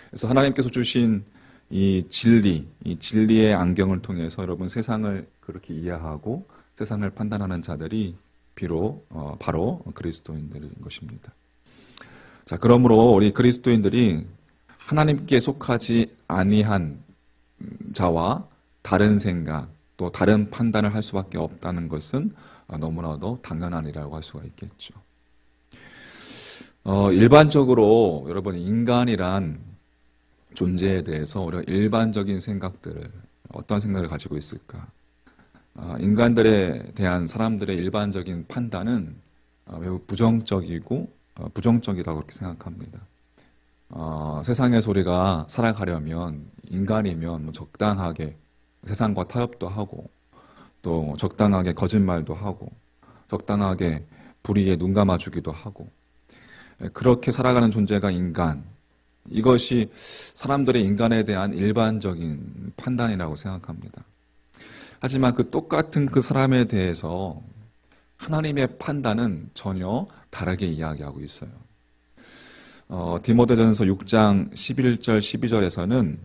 그래서 하나님께서 주신 이 진리의 안경을 통해서 여러분 세상을 그렇게 이해하고 세상을 판단하는 자들이 바로 그리스도인들인 것입니다. 자, 그러므로 우리 그리스도인들이 하나님께 속하지 아니한 자와 다른 생각, 또 다른 판단을 할 수밖에 없다는 것은 너무나도 당연한 일이라고 할 수가 있겠죠. 일반적으로 여러분 인간이란 존재에 대해서 우리가 일반적인 생각들을 어떤 생각을 가지고 있을까? 인간들에 대한 사람들의 일반적인 판단은 매우 부정적이라고 그렇게 생각합니다. 세상에서 우리가 살아가려면 인간이면 적당하게 세상과 타협도 하고 또 적당하게 거짓말도 하고 적당하게 불의에 눈 감아주기도 하고 그렇게 살아가는 존재가 인간. 이것이 사람들의 인간에 대한 일반적인 판단이라고 생각합니다. 하지만 그 똑같은 그 사람에 대해서 하나님의 판단은 전혀 다르게 이야기하고 있어요. 디모데전서 6장 11절 12절에서는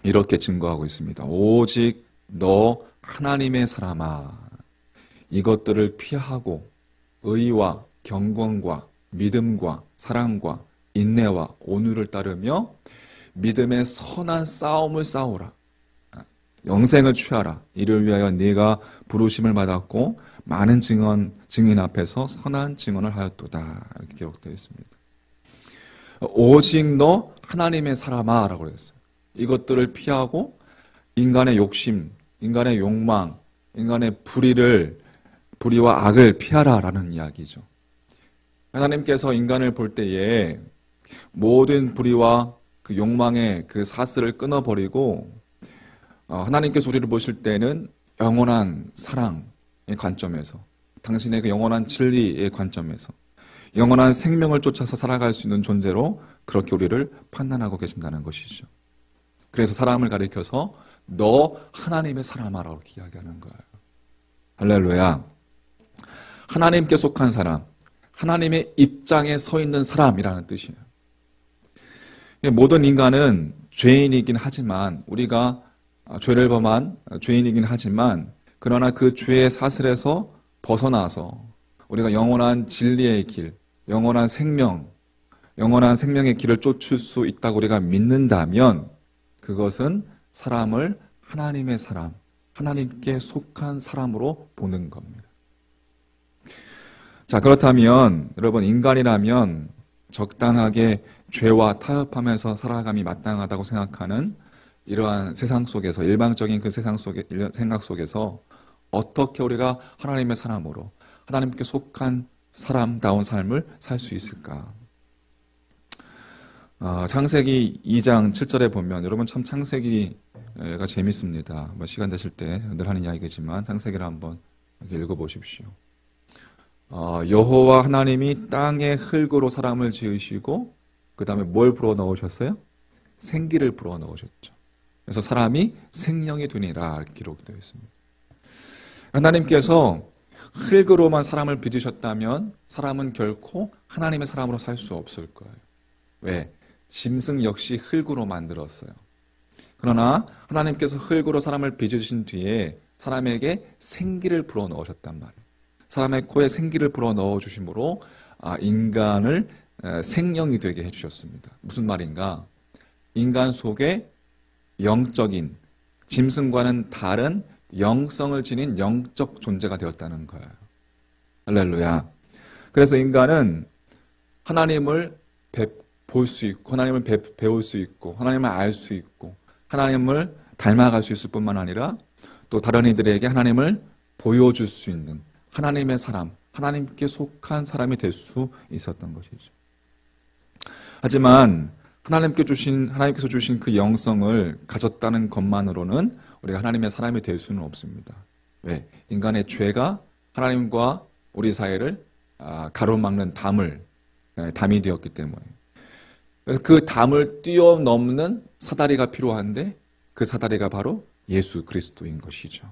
이렇게 증거하고 있습니다. 오직 너 하나님의 사람아, 이것들을 피하고 의와 경건과 믿음과 사랑과 인내와 온유를 따르며 믿음의 선한 싸움을 싸우라. 영생을 취하라. 이를 위하여 네가 부르심을 받았고 많은 증인 앞에서 선한 증언을 하였도다. 이렇게 기록되어 있습니다. 오직 너 하나님의 사람아 라고 그랬어요. 이것들을 피하고 인간의 욕심, 인간의 욕망, 인간의 불의와 악을 피하라 라는 이야기죠. 하나님께서 인간을 볼 때에 모든 불의와 그 욕망의 그 사슬을 끊어버리고 하나님께서 우리를 보실 때는 영원한 사랑의 관점에서 당신의 그 영원한 진리의 관점에서 영원한 생명을 쫓아서 살아갈 수 있는 존재로 그렇게 우리를 판단하고 계신다는 것이죠. 그래서 사람을 가리켜서 너 하나님의 사람아라고 이야기하는 거예요. 할렐루야. 하나님께 속한 사람, 하나님의 입장에 서 있는 사람이라는 뜻이에요. 모든 인간은 죄인이긴 하지만 우리가 죄를 범한 죄인이긴 하지만 그러나 그 죄의 사슬에서 벗어나서 우리가 영원한 진리의 길, 영원한 생명의 길을 쫓을 수 있다고 우리가 믿는다면 그것은 사람을 하나님의 사람, 하나님께 속한 사람으로 보는 겁니다. 자, 그렇다면 여러분 인간이라면 적당하게 죄와 타협하면서 살아감이 마땅하다고 생각하는 이러한 세상 속에서 일방적인 그 생각 속에서 어떻게 우리가 하나님의 사람으로 하나님께 속한 사람다운 삶을 살 수 있을까? 창세기 2장 7절에 보면 여러분 참 창세기가 재밌습니다. 시간 되실 때 늘 하는 이야기지만 창세기를 한번 읽어보십시오. 여호와 하나님이 땅의 흙으로 사람을 지으시고 그 다음에 뭘 불어넣으셨어요? 생기를 불어넣으셨죠. 그래서 사람이 생명이 되니라 이렇게 기록되어 있습니다. 하나님께서 흙으로만 사람을 빚으셨다면 사람은 결코 하나님의 사람으로 살 수 없을 거예요. 왜? 짐승 역시 흙으로 만들었어요. 그러나 하나님께서 흙으로 사람을 빚으신 뒤에 사람에게 생기를 불어넣으셨단 말이에요. 사람의 코에 생기를 불어넣어 주심으로 인간을 생명이 되게 해주셨습니다. 무슨 말인가? 인간 속에 영적인 짐승과는 다른 영성을 지닌 영적 존재가 되었다는 거예요. 할렐루야. 그래서 인간은 하나님을 볼 수 있고 하나님을 배울 수 있고 하나님을 알 수 있고 하나님을 닮아갈 수 있을 뿐만 아니라 또 다른 이들에게 하나님을 보여줄 수 있는 하나님의 사람, 하나님께 속한 사람이 될 수 있었던 것이죠. 하지만 하나님께서 주신 그 영성을 가졌다는 것만으로는 우리가 하나님의 사람이 될 수는 없습니다. 왜? 인간의 죄가 하나님과 우리 사이를 가로막는 담이 되었기 때문에. 그래서 그 담을 뛰어넘는 사다리가 필요한데 그 사다리가 바로 예수 그리스도인 것이죠.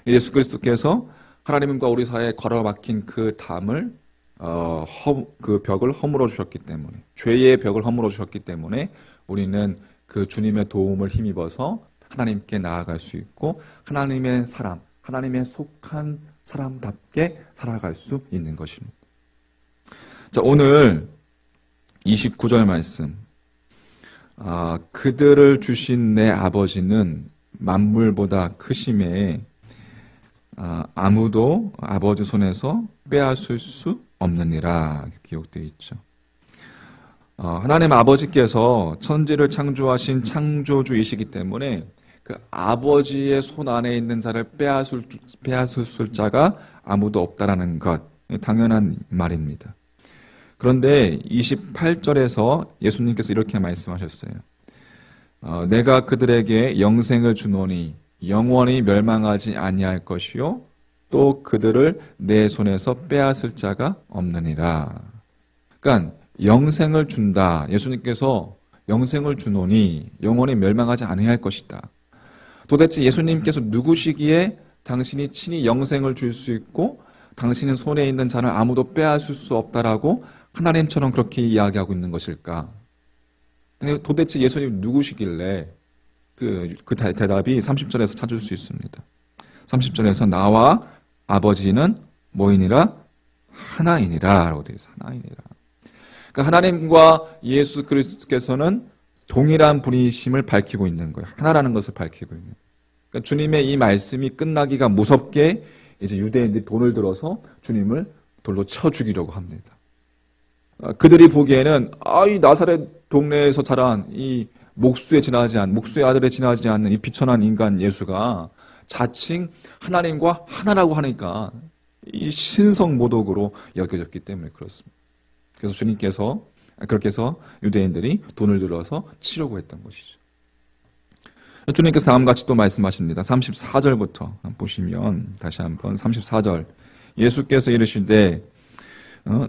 예수 그리스도께서 하나님과 우리 사이에 걸어막힌 그 담을 그 벽을 허물어 주셨기 때문에, 죄의 벽을 허물어 주셨기 때문에 우리는 그 주님의 도움을 힘입어서 하나님께 나아갈 수 있고 하나님의 사람, 하나님의 속한 사람답게 살아갈 수 있는 것입니다. 자, 오늘 29절 말씀. 그들을 주신 내 아버지는 만물보다 크심에 아무도 아버지 손에서 빼앗을 수 없느니라 기록되어 있죠. 하나님 아버지께서 천지를 창조하신 창조주이시기 때문에 그 아버지의 손 안에 있는 자를 빼앗을 자가 아무도 없다라는 것, 당연한 말입니다. 그런데 28절에서 예수님께서 이렇게 말씀하셨어요. 내가 그들에게 영생을 주노니 영원히 멸망하지 아니할 것이요 또 그들을 내 손에서 빼앗을 자가 없느니라. 그러니까 영생을 준다. 예수님께서 영생을 주노니 영원히 멸망하지 아니할 것이다. 도대체 예수님께서 누구시기에 당신이 친히 영생을 줄 수 있고 당신의 손에 있는 자를 아무도 빼앗을 수 없다라고 하나님처럼 그렇게 이야기하고 있는 것일까? 도대체 예수님 누구시길래 그 대답이 30절에서 찾을 수 있습니다. 30절에서 나와 아버지는 뭐이니라? 하나이니라 라고 되어 있어요. 하나이니라. 그러니까 하나님과 예수 그리스도께서는 동일한 분이심을 밝히고 있는 거예요. 하나라는 것을 밝히고 있는 거예요. 그러니까 주님의 이 말씀이 끝나기가 무섭게 이제 유대인들이 돈을 들어서 주님을 돌로 쳐 죽이려고 합니다. 그들이 보기에는 이 나사렛 동네에서 자란 이 목수의 아들에 지나지 않는 이 비천한 인간 예수가 자칭 하나님과 하나라고 하니까 이 신성모독으로 여겨졌기 때문에 그렇습니다. 그래서 주님께서 그렇게 해서 유대인들이 돈을 들어서 치려고 했던 것이죠. 주님께서 다음같이 또 말씀하십니다. 34절부터 보시면 다시 한번 34절 예수께서 이르시되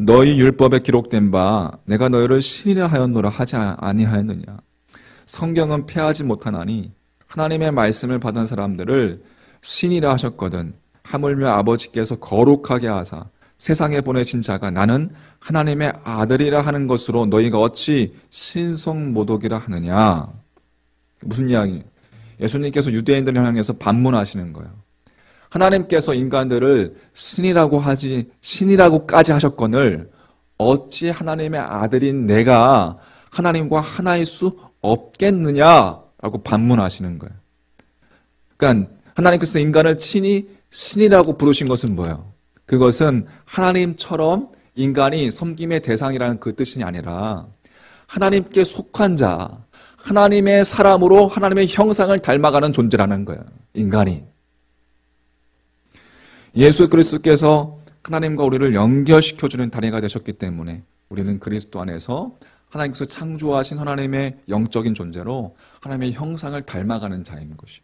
너희 율법에 기록된 바 내가 너희를 신이라 하였노라 하지 아니하였느냐. 성경은 패하지 못하나니 하나님의 말씀을 받은 사람들을 신이라 하셨거든. 하물며 아버지께서 거룩하게 하사 세상에 보내신 자가 나는 하나님의 아들이라 하는 것으로 너희가 어찌 신성모독이라 하느냐. 무슨 이야기? 예수님께서 유대인들을 향해서 반문하시는 거예요. 하나님께서 인간들을 신이라고까지 하셨거늘 어찌 하나님의 아들인 내가 하나님과 하나일 수 없겠느냐라고 반문하시는 거예요. 그러니까 하나님께서 인간을 친히 신이라고 부르신 것은 뭐예요? 그것은 하나님처럼 인간이 섬김의 대상이라는 그 뜻이 아니라 하나님께 속한 자, 하나님의 사람으로 하나님의 형상을 닮아가는 존재라는 거예요. 인간이. 예수 그리스도께서 하나님과 우리를 연결시켜주는 다리가 되셨기 때문에 우리는 그리스도 안에서 하나님께서 창조하신 하나님의 영적인 존재로 하나님의 형상을 닮아가는 자인 것이.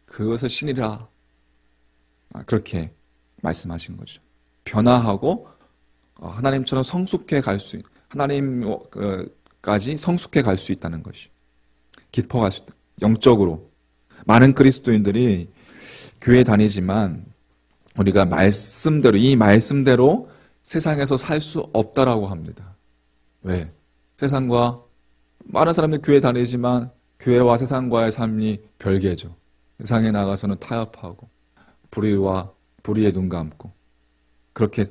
그것을 신이라 그렇게 말씀하신 거죠. 변화하고 하나님처럼 성숙해 갈 수, 하나님까지 성숙해 갈 수 있다는 것이. 깊어갈 수 있다. 영적으로. 많은 그리스도인들이 교회 다니지만 우리가 이 말씀대로 세상에서 살 수 없다라고 합니다. 왜? 많은 사람들이 교회 다니지만 교회와 세상과의 삶이 별개죠. 세상에 나가서는 타협하고 불의에 눈 감고 그렇게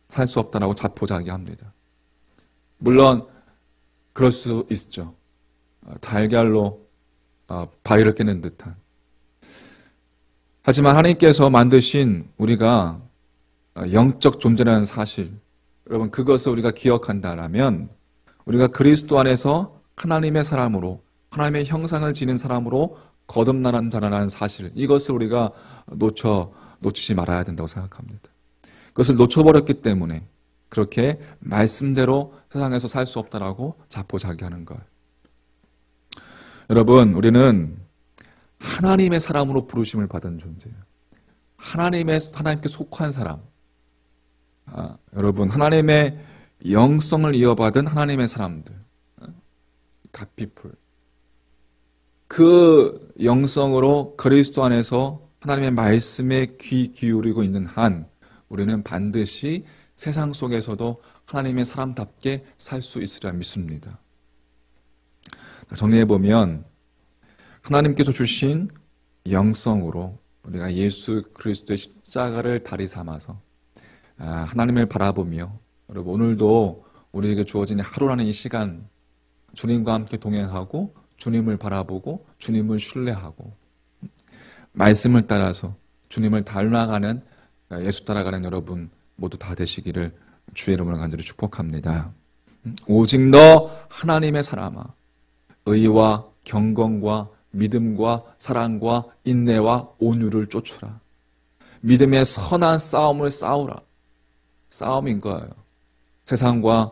살 수 없다라고 자포자기합니다. 물론 그럴 수 있죠. 달걀로 바위를 깨는 듯한. 하지만 하나님께서 만드신 우리가 영적 존재라는 사실, 여러분 그것을 우리가 기억한다라면 우리가 그리스도 안에서 하나님의 사람으로, 하나님의 형상을 지닌 사람으로 거듭나는 자라는 사실, 이것을 우리가 놓치지 말아야 된다고 생각합니다. 그것을 놓쳐버렸기 때문에 그렇게 말씀대로 세상에서 살 수 없다라고 자포자기하는 것. 여러분, 우리는 하나님의 사람으로 부르심을 받은 존재예요. 하나님께 속한 사람. 여러분, 하나님의 영성을 이어받은 하나님의 사람들. people. 그 영성으로 그리스도 안에서 하나님의 말씀에 귀 기울이고 있는 한 우리는 반드시 세상 속에서도 하나님의 사람답게 살 수 있으리라 믿습니다. 정리해보면 하나님께서 주신 영성으로 우리가 예수 그리스도의 십자가를 다리 삼아서 하나님을 바라보며 여러분 오늘도 우리에게 주어진 하루라는 이 시간 주님과 함께 동행하고 주님을 바라보고 주님을 신뢰하고 말씀을 따라서 주님을 닮아가는 예수 따라가는 여러분 모두 다 되시기를 주의 이름으로 간절히 축복합니다. 오직 너 하나님의 사람아 의와 경건과 믿음과 사랑과 인내와 온유를 쫓으라. 믿음의 선한 싸움을 싸우라. 싸움인 거예요. 세상과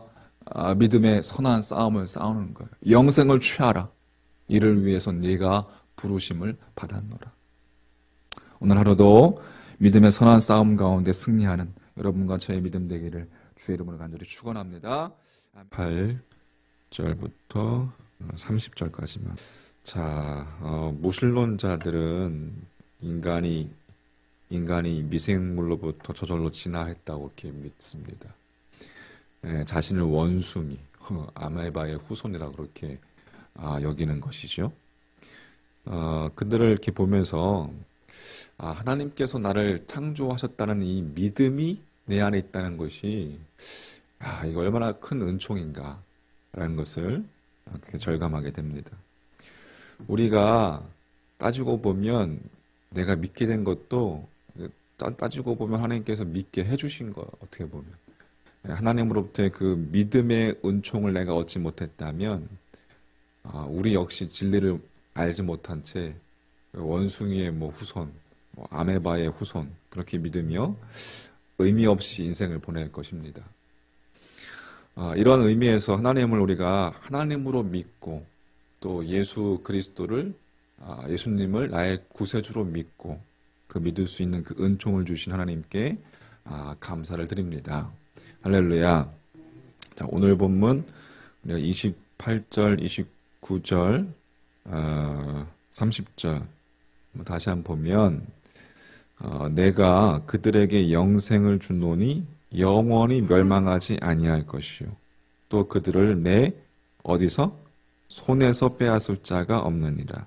믿음의 선한 싸움을 싸우는 거예요. 영생을 취하라. 이를 위해서 네가 부르심을 받았노라. 오늘 하루도 믿음의 선한 싸움 가운데 승리하는 여러분과 저의 믿음 되기를 주의 이름으로 간절히 축원합니다. 8절부터 30절까지만. 자, 무신론자들은 인간이 미생물로부터 저절로 진화했다고 이렇게 믿습니다. 자신을 원숭이, 아메바의 후손이라고 그렇게 여기는 것이죠. 그들을 이렇게 보면서 하나님께서 나를 창조하셨다는 이 믿음이 내 안에 있다는 것이 이거 얼마나 큰 은총인가라는 것을 절감하게 됩니다. 우리가 따지고 보면 내가 믿게 된 것도 따지고 보면 하나님께서 믿게 해주신 거 어떻게 보면 하나님으로부터의 그 믿음의 은총을 내가 얻지 못했다면 우리 역시 진리를 알지 못한 채 원숭이의 후손, 아메바의 후손 그렇게 믿으며 의미 없이 인생을 보낼 것입니다. 이런 의미에서 하나님을 우리가 하나님으로 믿고 또 예수 그리스도를 예수님을 나의 구세주로 믿고 그 믿을 수 있는 그 은총을 주신 하나님께 감사를 드립니다. 할렐루야. 자, 오늘 본문 28절, 29절, 30절 다시 한번 보면 내가 그들에게 영생을 주노니 영원히 멸망하지 아니할 것이요 또 그들을 내 어디서 손에서 빼앗을 자가 없느니라.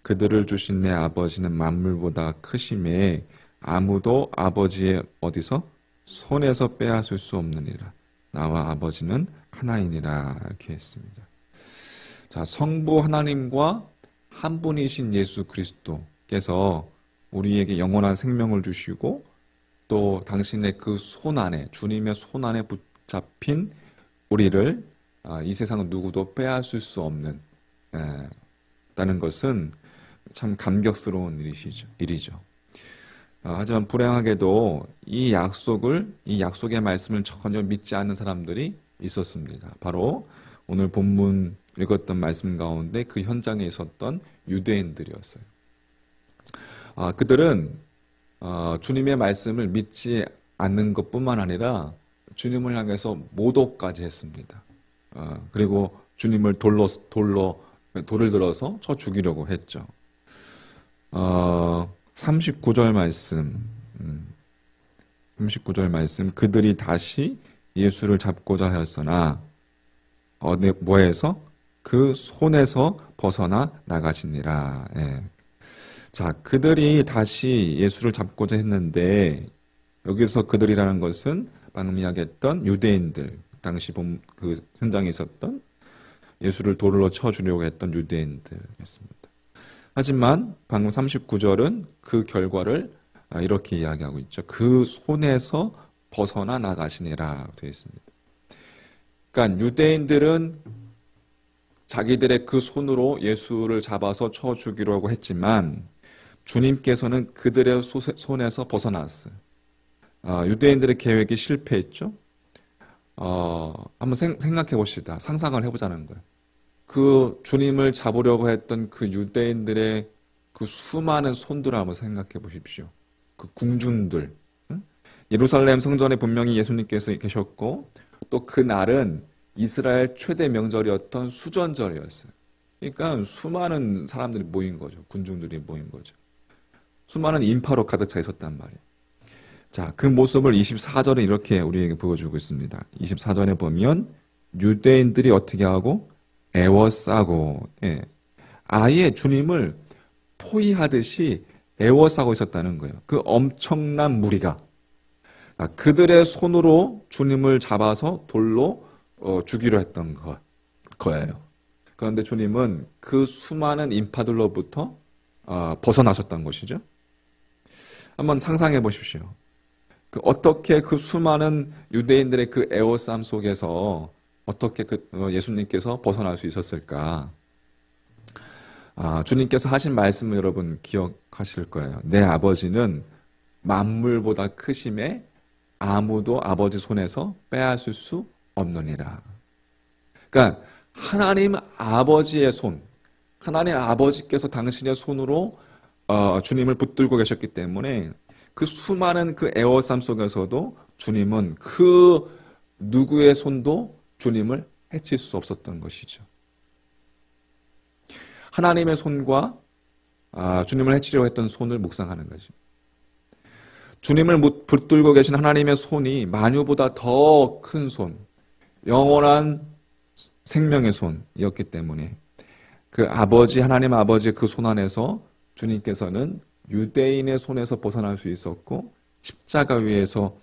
그들을 주신 내 아버지는 만물보다 크심에 아무도 아버지의 어디서 손에서 빼앗을 수 없느니라. 나와 아버지는 하나이니라 이렇게 했습니다. 자, 성부 하나님과 한 분이신 예수 그리스도께서 우리에게 영원한 생명을 주시고 또 당신의 그 손 안에 주님의 손 안에 붙잡힌 우리를 이 세상은 누구도 빼앗을 수 없는 다는 것은 참 감격스러운 일이죠. 하지만 불행하게도 이 약속의 말씀을 전혀 믿지 않는 사람들이 있었습니다. 바로 오늘 본문 읽었던 말씀 가운데 그 현장에 있었던 유대인들이었어요. 그들은 주님의 말씀을 믿지 않는 것뿐만 아니라 주님을 향해서 모독까지 했습니다. 그리고 주님을 돌을 들어서 쳐 죽이려고 했죠. 39절 말씀 그들이 다시 예수를 잡고자 하였으나 뭐에서? 그 손에서 벗어나 나가시니라. 자, 그들이 다시 예수를 잡고자 했는데 여기서 그들이라는 것은 방금 이야기했던 유대인들, 당시 그 현장에 있었던 예수를 돌로 쳐주려고 했던 유대인들이었습니다. 하지만 방금 39절은 그 결과를 이렇게 이야기하고 있죠. 그 손에서 벗어나 나가시니라 되어 있습니다. 그러니까 유대인들은 자기들의 그 손으로 예수를 잡아서 쳐 죽이려고 했지만 주님께서는 그들의 손에서 벗어났어요. 유대인들의 계획이 실패했죠. 한번 생각해 봅시다. 상상을 해보자는 거예요. 그 주님을 잡으려고 했던 그 유대인들의 그 수많은 손들을 한번 생각해 보십시오. 그 궁중들. 예루살렘 성전에 분명히 예수님께서 계셨고 또 그 날은 이스라엘 최대 명절이었던 수전절이었어요. 그러니까 수많은 사람들이 모인 거죠. 군중들이 모인 거죠. 수많은 인파로 가득 차 있었단 말이에요. 자, 그 모습을 24절에 이렇게 우리에게 보여주고 있습니다. 24절에 보면 유대인들이 어떻게 하고 애워싸고, 예, 아예 주님을 포위하듯이 애워싸고 있었다는 거예요. 그 엄청난 무리가 그들의 손으로 주님을 잡아서 돌로 죽이려 했던 거예요. 그런데 주님은 그 수많은 인파들로부터 벗어나셨던 것이죠. 한번 상상해 보십시오. 어떻게 그 수많은 유대인들의 그 애워싸움 속에서 어떻게 예수님께서 벗어날 수 있었을까? 주님께서 하신 말씀을 여러분 기억하실 거예요. 내 아버지는 만물보다 크심에 아무도 아버지 손에서 빼앗을 수 없느니라. 그러니까 하나님 아버지의 손, 하나님 아버지께서 당신의 손으로 주님을 붙들고 계셨기 때문에 그 수많은 그 애워싸움 속에서도 주님은 그 누구의 손도 주님을 해칠 수 없었던 것이죠. 하나님의 손과 주님을 해치려고 했던 손을 묵상하는 거죠. 주님을 붙들고 계신 하나님의 손이 만유보다 더 큰 손, 영원한 생명의 손이었기 때문에 그 하나님 아버지의 그 손 안에서 주님께서는 유대인의 손에서 벗어날 수 있었고 십자가 위에서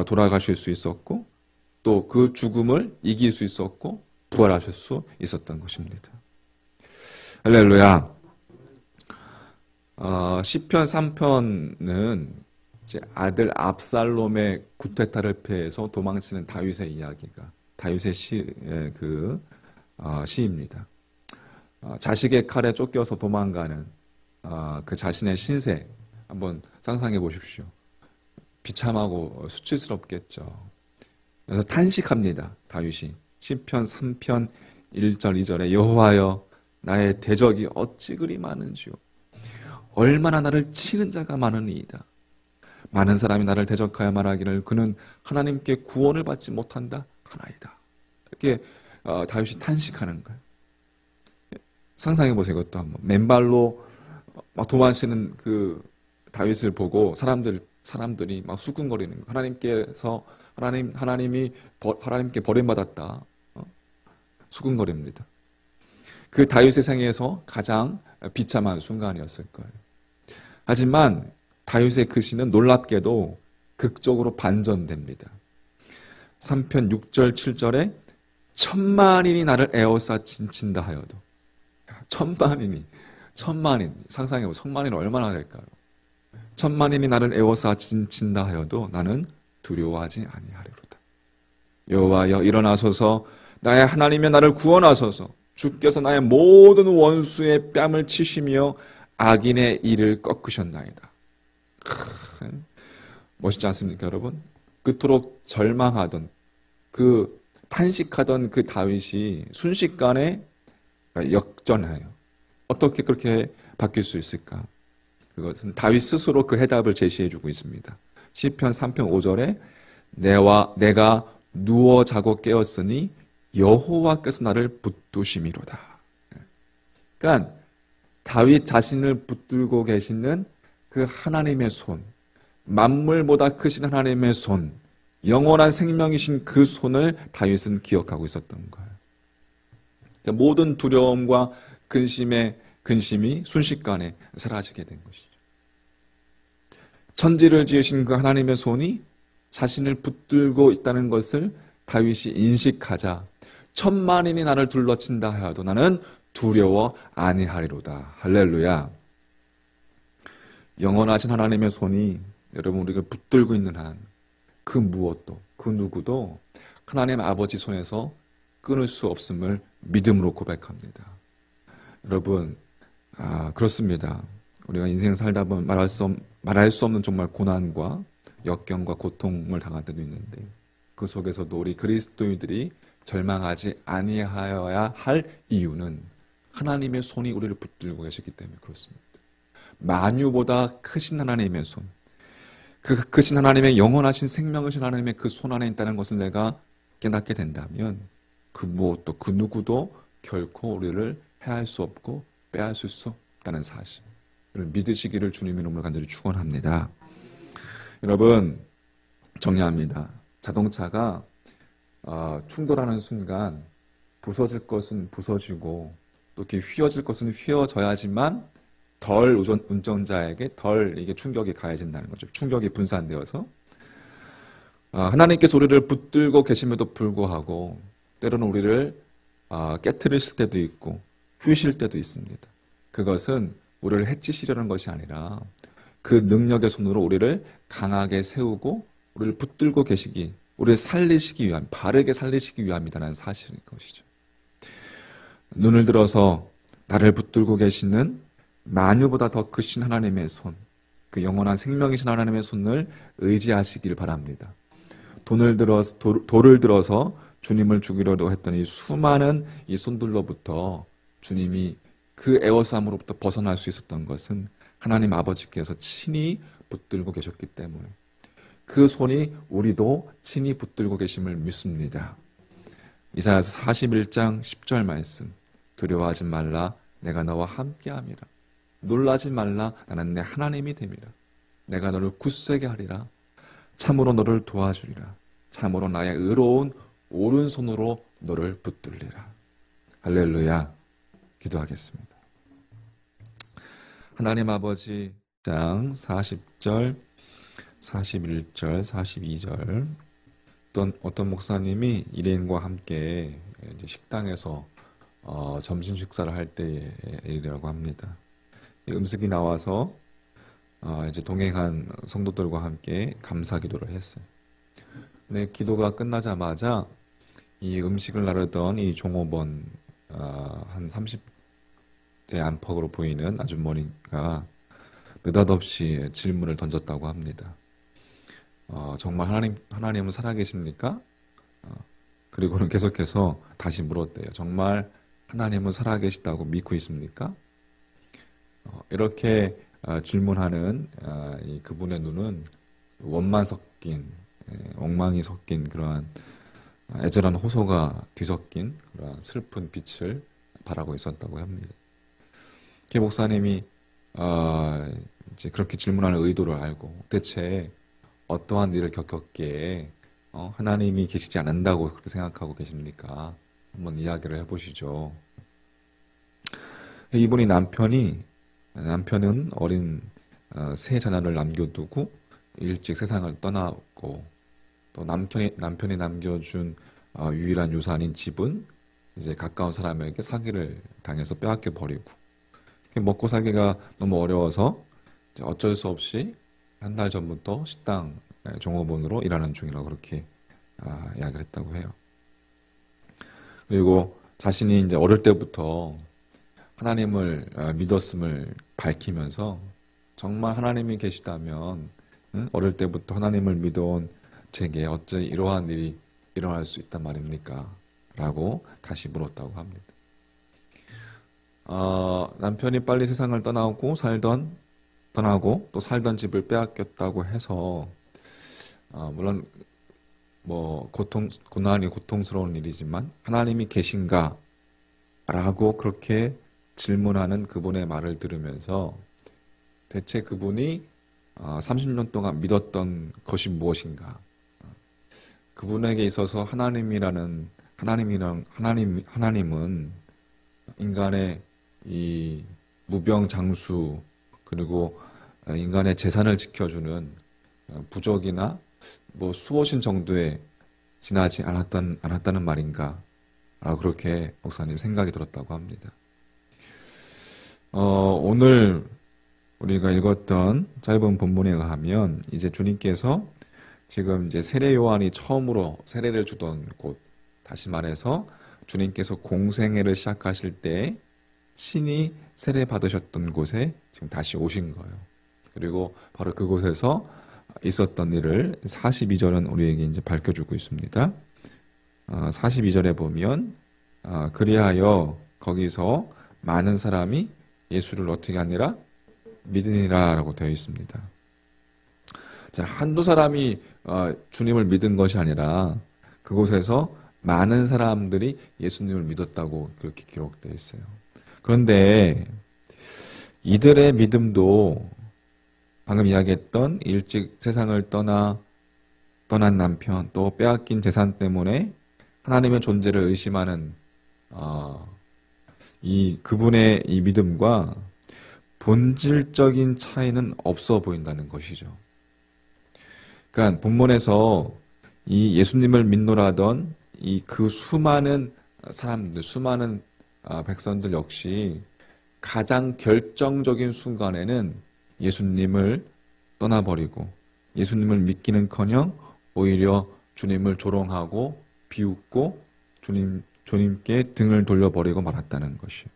돌아가실 수 있었고 또 그 죽음을 이길 수 있었고 부활하실 수 있었던 것입니다. 할렐루야. 시편 3편은 아들 압살롬의 구테타를 피해서 도망치는 다윗의 이야기가 다윗의 시입니다. 자식의 칼에 쫓겨서 도망가는 그 자신의 신세 한번 상상해 보십시오. 비참하고 수치스럽겠죠. 그래서 탄식합니다. 다윗이 시편 3편 1절 2절에 여호와여 나의 대적이 어찌 그리 많은지요. 얼마나 나를 치는 자가 많으니이다. 많은 사람이 나를 대적하여 말하기를 그는 하나님께 구원을 받지 못한다 하나이다. 이렇게 다윗이 탄식하는 거예요. 상상해 보세요. 이것도 한번 맨발로 막 도망치는 그 다윗을 보고 사람들이 막 수군거리는 거예요. 하나님께 버림받았다. 수군거립니다. 그 다윗의 생애에서 가장 비참한 순간이었을 거예요. 하지만 다윗의 그 시는 놀랍게도 극적으로 반전됩니다. 3편 6절 7절에 천만인이 나를 에워싸 진친다 하여도 천만인 상상해보세요. 천만인은 얼마나 될까요? 천만인이 나를 에워싸 진친다 하여도 나는 두려워하지 아니하리로다. 여호와여 일어나소서 나의 하나님의 나를 구원하소서 주께서 나의 모든 원수의 뺨을 치시며 악인의 이를 꺾으셨나이다. 멋있지 않습니까, 여러분? 그토록 절망하던 탄식하던 그 다윗이 순식간에 역전해요. 어떻게 그렇게 바뀔 수 있을까? 그것은 다윗 스스로 그 해답을 제시해주고 있습니다. 시편 3편 5절에 내가 누워 자고 깨었으니 여호와께서 나를 붙드심이로다. 그러니까 다윗 자신을 붙들고 계시는 그 하나님의 손, 만물보다 크신 하나님의 손, 영원한 생명이신 그 손을 다윗은 기억하고 있었던 거예요. 모든 두려움과 근심이 순식간에 사라지게 된 것이죠. 천지를 지으신 그 하나님의 손이 자신을 붙들고 있다는 것을 다윗이 인식하자 천만인이 나를 둘러친다 하여도 나는 두려워 아니하리로다. 할렐루야. 영원하신 하나님의 손이 여러분 우리가 붙들고 있는 한 그 무엇도 그 누구도 하나님 아버지 손에서 끊을 수 없음을 믿음으로 고백합니다. 여러분 그렇습니다. 우리가 인생 살다 보면 말할 수 없는 정말 고난과 역경과 고통을 당할 때도 있는데 그 속에서도 우리 그리스도인들이 절망하지 아니하여야 할 이유는 하나님의 손이 우리를 붙들고 계시기 때문에 그렇습니다. 만유보다 크신 하나님의 손, 그 크신 하나님의 영원하신 생명이신 하나님의 그 손 안에 있다는 것을 내가 깨닫게 된다면 그 무엇도 그 누구도 결코 우리를 해할 수 없고 빼앗을 수 없다는 사실을 믿으시기를 주님의 이름으로 간절히 축원합니다. 여러분, 정리합니다. 자동차가 충돌하는 순간 부서질 것은 부서지고 또 이렇게 휘어질 것은 휘어져야지만 덜 운전자에게 덜 이게 충격이 가해진다는 거죠. 충격이 분산되어서 하나님께서 우리를 붙들고 계심에도 불구하고 때로는 우리를 깨트리실 때도 있고 휘실 때도 있습니다. 그것은 우리를 해치시려는 것이 아니라 그 능력의 손으로 우리를 강하게 세우고 우리를 붙들고 계시기, 우리를 살리시기 위함, 바르게 살리시기 위함이라는 사실인 것이죠. 눈을 들어서 나를 붙들고 계시는 만유보다 더 크신 하나님의 손, 그 영원한 생명이신 하나님의 손을 의지하시길 바랍니다. 돌을 들어서 주님을 죽이려고 했던 이 수많은 이 손들로부터 주님이 그 애워싸움으로부터 벗어날 수 있었던 것은 하나님 아버지께서 친히 붙들고 계셨기 때문에 그 손이 우리도 친히 붙들고 계심을 믿습니다. 이사야서 41장 10절 말씀, 두려워하지 말라 내가 너와 함께함이라. 놀라지 말라 나는 내 하나님이 됨이라. 내가 너를 굳세게 하리라. 참으로 너를 도와주리라. 참으로 나의 의로운 오른손으로 너를 붙들리라. 할렐루야. 기도하겠습니다. 하나님 아버지, 장 40절, 41절, 42절 어떤 목사님이 일행과 함께 이제 식당에서 점심 식사를 할 때의 일이라고 합니다. 음식이 나와서 이제 동행한 성도들과 함께 감사 기도를 했어요. 근데 기도가 끝나자마자 이 음식을 나르던 이 종업원 한 30대 안팎으로 보이는 아주머니가 느닷없이 질문을 던졌다고 합니다. 정말 하나님은 살아계십니까? 그리고는 계속해서 다시 물었대요. 정말 하나님은 살아계시다고 믿고 있습니까? 이렇게 질문하는 그분의 눈은 원만 섞인, 엉망이 섞인 그러한 애절한 호소가 뒤섞인 그러한 슬픈 빛을 바라고 있었다고 합니다. 기 목사님이 이제 그렇게 질문하는 의도를 알고 대체 어떠한 일을 겪었기에 하나님이 계시지 않는다고 그렇게 생각하고 계십니까? 한번 이야기를 해보시죠. 이분이 남편은 어린 세 자녀를 남겨두고 일찍 세상을 떠났고 또 남편이 남겨준 유일한 유산인 집은 이제 가까운 사람에게 사기를 당해서 빼앗겨 버리고 먹고 살기가 너무 어려워서 어쩔 수 없이 한 달 전부터 식당 종업원으로 일하는 중이라고 그렇게 이야기를 했다고 해요. 그리고 자신이 이제 어릴 때부터 하나님을 믿었음을 밝히면서 정말 하나님이 계시다면 어릴 때부터 하나님을 믿어온 제게 어째 이러한 일이 일어날 수 있단 말입니까? 라고 다시 물었다고 합니다. 남편이 빨리 세상을 떠나고 또 살던 집을 빼앗겼다고 해서 물론 고난이 고통스러운 일이지만 하나님이 계신가? 라고 그렇게 질문하는 그분의 말을 들으면서 대체 그분이 30년 동안 믿었던 것이 무엇인가? 그분에게 있어서 하나님은 인간의 이 무병장수 그리고 인간의 재산을 지켜주는 부적이나 수호신 정도에 지나지 않았다는 말인가? 라고 그렇게 목사님 생각이 들었다고 합니다. 오늘 우리가 읽었던 짧은 본문에 의하면 이제 주님께서 지금 이제 세례 요한이 처음으로 세례를 주던 곳, 다시 말해서 주님께서 공생애를 시작하실 때 친히 세례 받으셨던 곳에 지금 다시 오신 거예요. 그리고 바로 그곳에서 있었던 일을 42절은 우리에게 이제 밝혀주고 있습니다. 42절에 보면 그리하여 거기서 많은 사람이 예수를 어떻게 하니라? 믿으니라 라고 되어 있습니다. 자, 한두 사람이 주님을 믿은 것이 아니라 그곳에서 많은 사람들이 예수님을 믿었다고 그렇게 기록되어 있어요. 그런데 이들의 믿음도 방금 이야기했던 일찍 세상을 떠난 남편, 또 빼앗긴 재산 때문에 하나님의 존재를 의심하는 그분의 이 믿음과 본질적인 차이는 없어 보인다는 것이죠. 그러니까 본문에서 이 예수님을 믿노라던 그 수많은 사람들, 수많은 백성들 역시 가장 결정적인 순간에는 예수님을 떠나버리고 예수님을 믿기는커녕 오히려 주님을 조롱하고 비웃고 주님께 등을 돌려버리고 말았다는 것이요.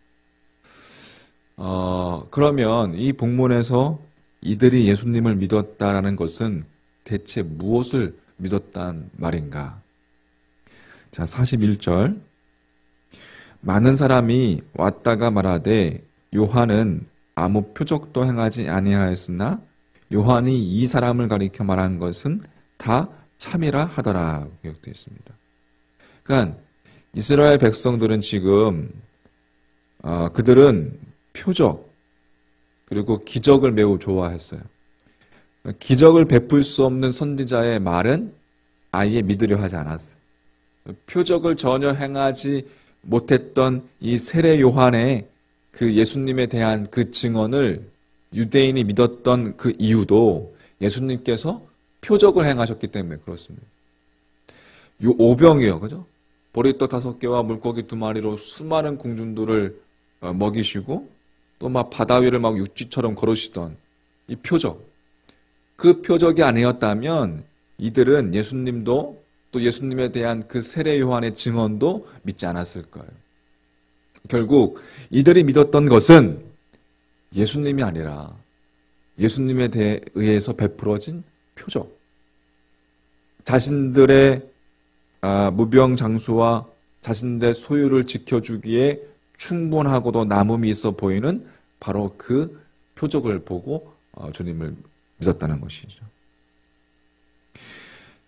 그러면 이 본문에서 이들이 예수님을 믿었다라는 것은 대체 무엇을 믿었단 말인가? 자, 41절. 많은 사람이 왔다가 말하되 요한은 아무 표적도 행하지 아니하였으나 요한이 이 사람을 가리켜 말한 것은 다 참이라 하더라. 기록되어 있습니다. 그러니까 이스라엘 백성들은 지금 그들은 표적 그리고 기적을 매우 좋아했어요. 기적을 베풀 수 없는 선지자의 말은 아예 믿으려 하지 않았어요. 표적을 전혀 행하지 못했던 이 세례 요한의 그 예수님에 대한 그 증언을 유대인이 믿었던 그 이유도 예수님께서 표적을 행하셨기 때문에 그렇습니다. 요 오병이요, 그죠? 보리떡 5개와 물고기 2마리로 수많은 궁중들을 먹이시고 또 막 바다 위를 막 육지처럼 걸으시던 이 표적. 그 표적이 아니었다면 이들은 예수님도 또 예수님에 대한 그 세례 요한의 증언도 믿지 않았을 거예요. 결국 이들이 믿었던 것은 예수님이 아니라 예수님에 의해서 베풀어진 표적. 자신들의 무병장수와 자신들의 소유를 지켜주기에 충분하고도 남음이 있어 보이는 바로 그 표적을 보고 주님을 믿었다는 것이죠.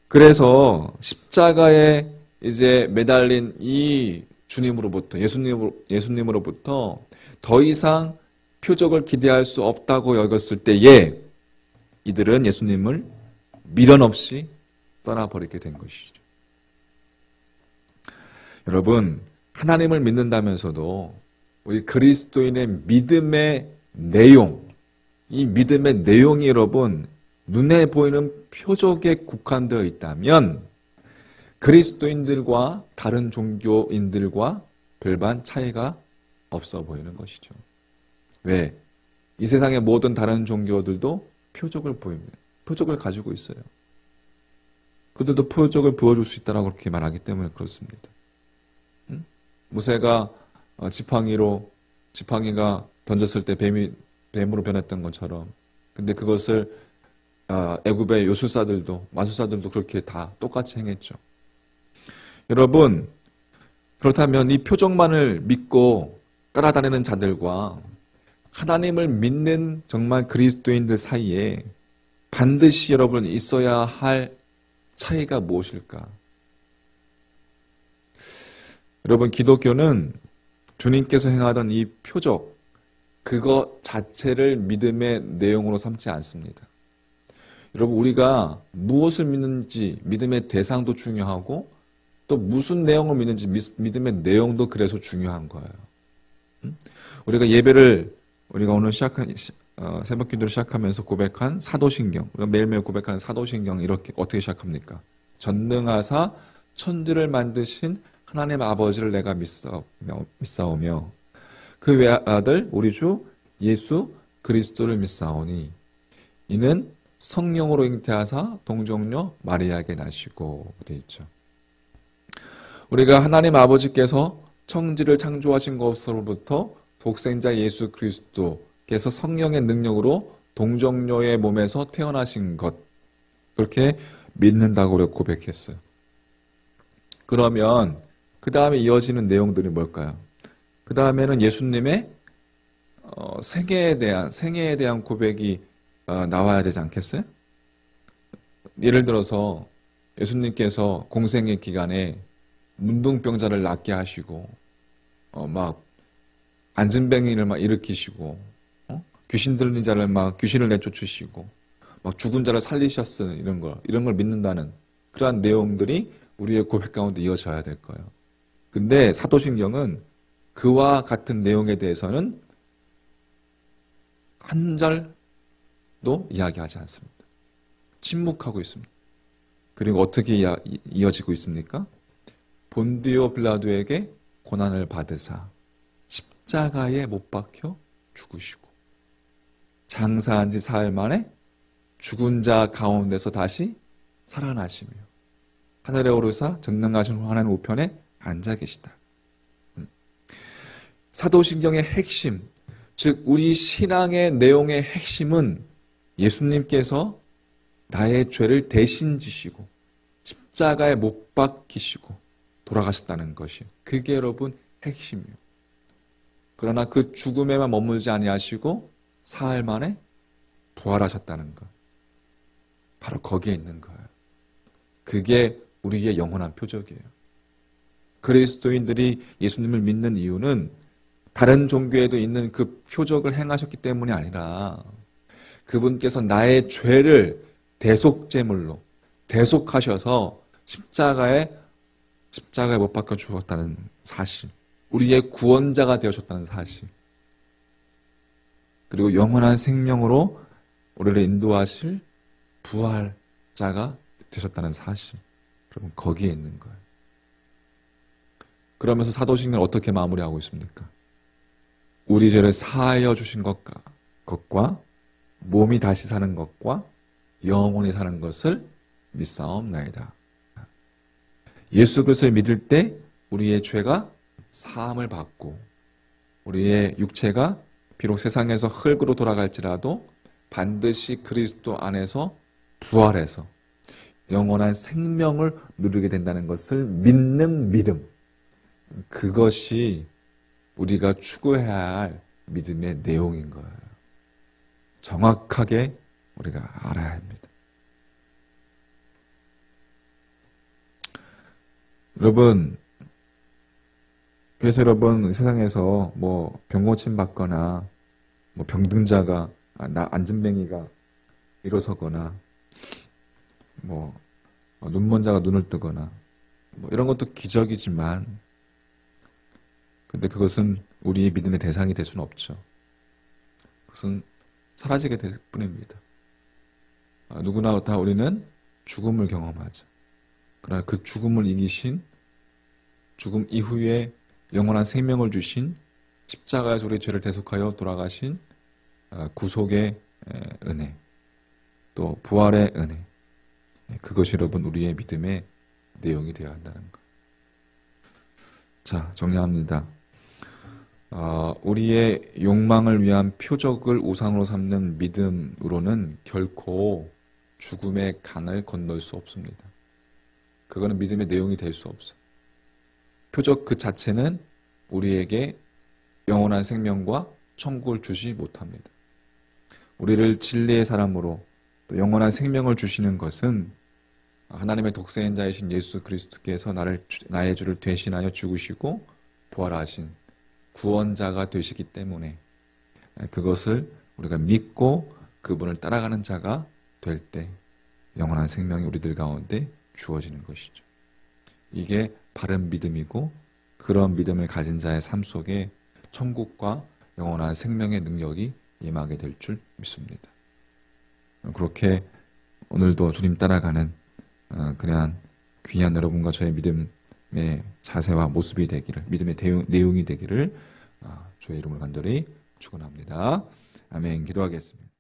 그래서 십자가에 이제 매달린 이 주님으로부터 예수님으로부터 더 이상 표적을 기대할 수 없다고 여겼을 때에 이들은 예수님을 미련 없이 떠나버리게 된 것이죠. 여러분, 하나님을 믿는다면서도 우리 그리스도인의 믿음의 내용, 이 믿음의 내용이 여러분 눈에 보이는 표적에 국한되어 있다면 그리스도인들과 다른 종교인들과 별반 차이가 없어 보이는 것이죠. 왜? 이 세상의 모든 다른 종교들도 표적을 보입니다. 표적을 가지고 있어요. 그들도 표적을 보여줄 수 있다고 그렇게 말하기 때문에 그렇습니다. 모세가 지팡이가 던졌을 때 뱀으로 변했던 것처럼, 근데 그것을 애굽의 요술사들도 마술사들도 그렇게 다 똑같이 행했죠. 여러분, 그렇다면 이 표적만을 믿고 따라다니는 자들과 하나님을 믿는 정말 그리스도인들 사이에 반드시 여러분 있어야 할 차이가 무엇일까? 여러분, 기독교는 주님께서 행하던 이 표적, 그거 자체를 믿음의 내용으로 삼지 않습니다. 여러분, 우리가 무엇을 믿는지 믿음의 대상도 중요하고 또 무슨 내용을 믿는지 믿음의 내용도 그래서 중요한 거예요. 우리가 우리가 오늘 새벽 기도를 시작하면서 고백한 사도신경, 우리가 매일매일 고백하는 사도신경 이렇게 어떻게 시작합니까? 전능하사 천지를 만드신 하나님 아버지를 내가 믿사오며 그 외아들 우리 주 예수 그리스도를 믿사오니 이는 성령으로 잉태하사 동정녀 마리아에게 나시고 되어 있죠. 우리가 하나님 아버지께서 천지를 창조하신 것으로부터 독생자 예수 그리스도께서 성령의 능력으로 동정녀의 몸에서 태어나신 것, 그렇게 믿는다고 우리가 고백했어요. 그러면 그 다음에 이어지는 내용들이 뭘까요? 그 다음에는 예수님의 생애에 대한 고백이 나와야 되지 않겠어요? 예를 들어서 예수님께서 공생의 기간에 문둥병자를 낫게 하시고 막 안진뱅이를 막 일으키시고, 귀신 들린 자를 막 귀신을 내쫓으시고, 막 죽은 자를 살리셨으니 이런 걸 믿는다는 그러한 내용들이 우리의 고백 가운데 이어져야 될 거예요. 근데 사도신경은 그와 같은 내용에 대해서는 한 절도 이야기하지 않습니다. 침묵하고 있습니다. 그리고 어떻게 이어지고 있습니까? 본디오 빌라도에게 고난을 받으사 십자가에 못 박혀 죽으시고 장사한 지 사흘 만에 죽은 자 가운데서 다시 살아나시며 하늘에 오르사 전능하신 하나님 우편에 앉아 계시다. 사도신경의 핵심, 즉 우리 신앙의 내용의 핵심은 예수님께서 나의 죄를 대신 지시고 십자가에 못 박히시고 돌아가셨다는 것이 그게 여러분 핵심이에요. 그러나 그 죽음에만 머물지 아니하시고 사흘 만에 부활하셨다는 것. 바로 거기에 있는 거예요. 그게 우리의 영원한 표적이에요. 그리스도인들이 예수님을 믿는 이유는 다른 종교에도 있는 그 표적을 행하셨기 때문이 아니라 그분께서 나의 죄를 대속제물로 대속하셔서 십자가에 못 박혀 죽었다는 사실, 우리의 구원자가 되어셨다는 사실, 그리고 영원한 생명으로 우리를 인도하실 부활자가 되셨다는 사실. 여러분 거기에 있는 거예요. 그러면서 사도신경을 어떻게 마무리하고 있습니까? 우리 죄를 사하여 주신 것과 몸이 다시 사는 것과 영원히 사는 것을 믿사옵나이다. 예수 그리스도를 믿을 때 우리의 죄가 사함을 받고 우리의 육체가 비록 세상에서 흙으로 돌아갈지라도 반드시 그리스도 안에서 부활해서 영원한 생명을 누리게 된다는 것을 믿는 믿음. 그것이 우리가 추구해야 할 믿음의 내용인 거예요. 정확하게 우리가 알아야 합니다. 여러분, 그래서 여러분 세상에서 뭐 병고침 받거나 뭐 병든자가 안진뱅이가 일어서거나 뭐 눈먼 자가 눈을 뜨거나 뭐 이런 것도 기적이지만 근데 그것은 우리의 믿음의 대상이 될 수는 없죠. 그것은 사라지게 될 뿐입니다. 누구나 다 우리는 죽음을 경험하죠. 그러나 그 죽음을 이기신 죽음 이후에 영원한 생명을 주신 십자가에서 우리의 죄를 대속하여 돌아가신 구속의 은혜 또 부활의 은혜 그것이 여러분 우리의 믿음의 내용이 되어야 한다는 것. 자, 정리합니다. 우리의 욕망을 위한 표적을 우상으로 삼는 믿음으로는 결코 죽음의 강을 건널 수 없습니다. 그거는 믿음의 내용이 될 수 없어요. 표적 그 자체는 우리에게 영원한 생명과 천국을 주지 못합니다. 우리를 진리의 사람으로 또 영원한 생명을 주시는 것은 하나님의 독생인 자이신 예수 그리스도께서 나의 죄를 대신하여 죽으시고 부활하신 구원자가 되시기 때문에 그것을 우리가 믿고 그분을 따라가는 자가 될 때 영원한 생명이 우리들 가운데 주어지는 것이죠. 이게 바른 믿음이고 그런 믿음을 가진 자의 삶 속에 천국과 영원한 생명의 능력이 임하게 될 줄 믿습니다. 그렇게 오늘도 주님 따라가는 그냥 귀한 여러분과 저의 믿음의 자세와 모습이 되기를, 믿음의 내용이 되기를 주의 이름으로 간절히 축원합니다. 아멘. 기도하겠습니다.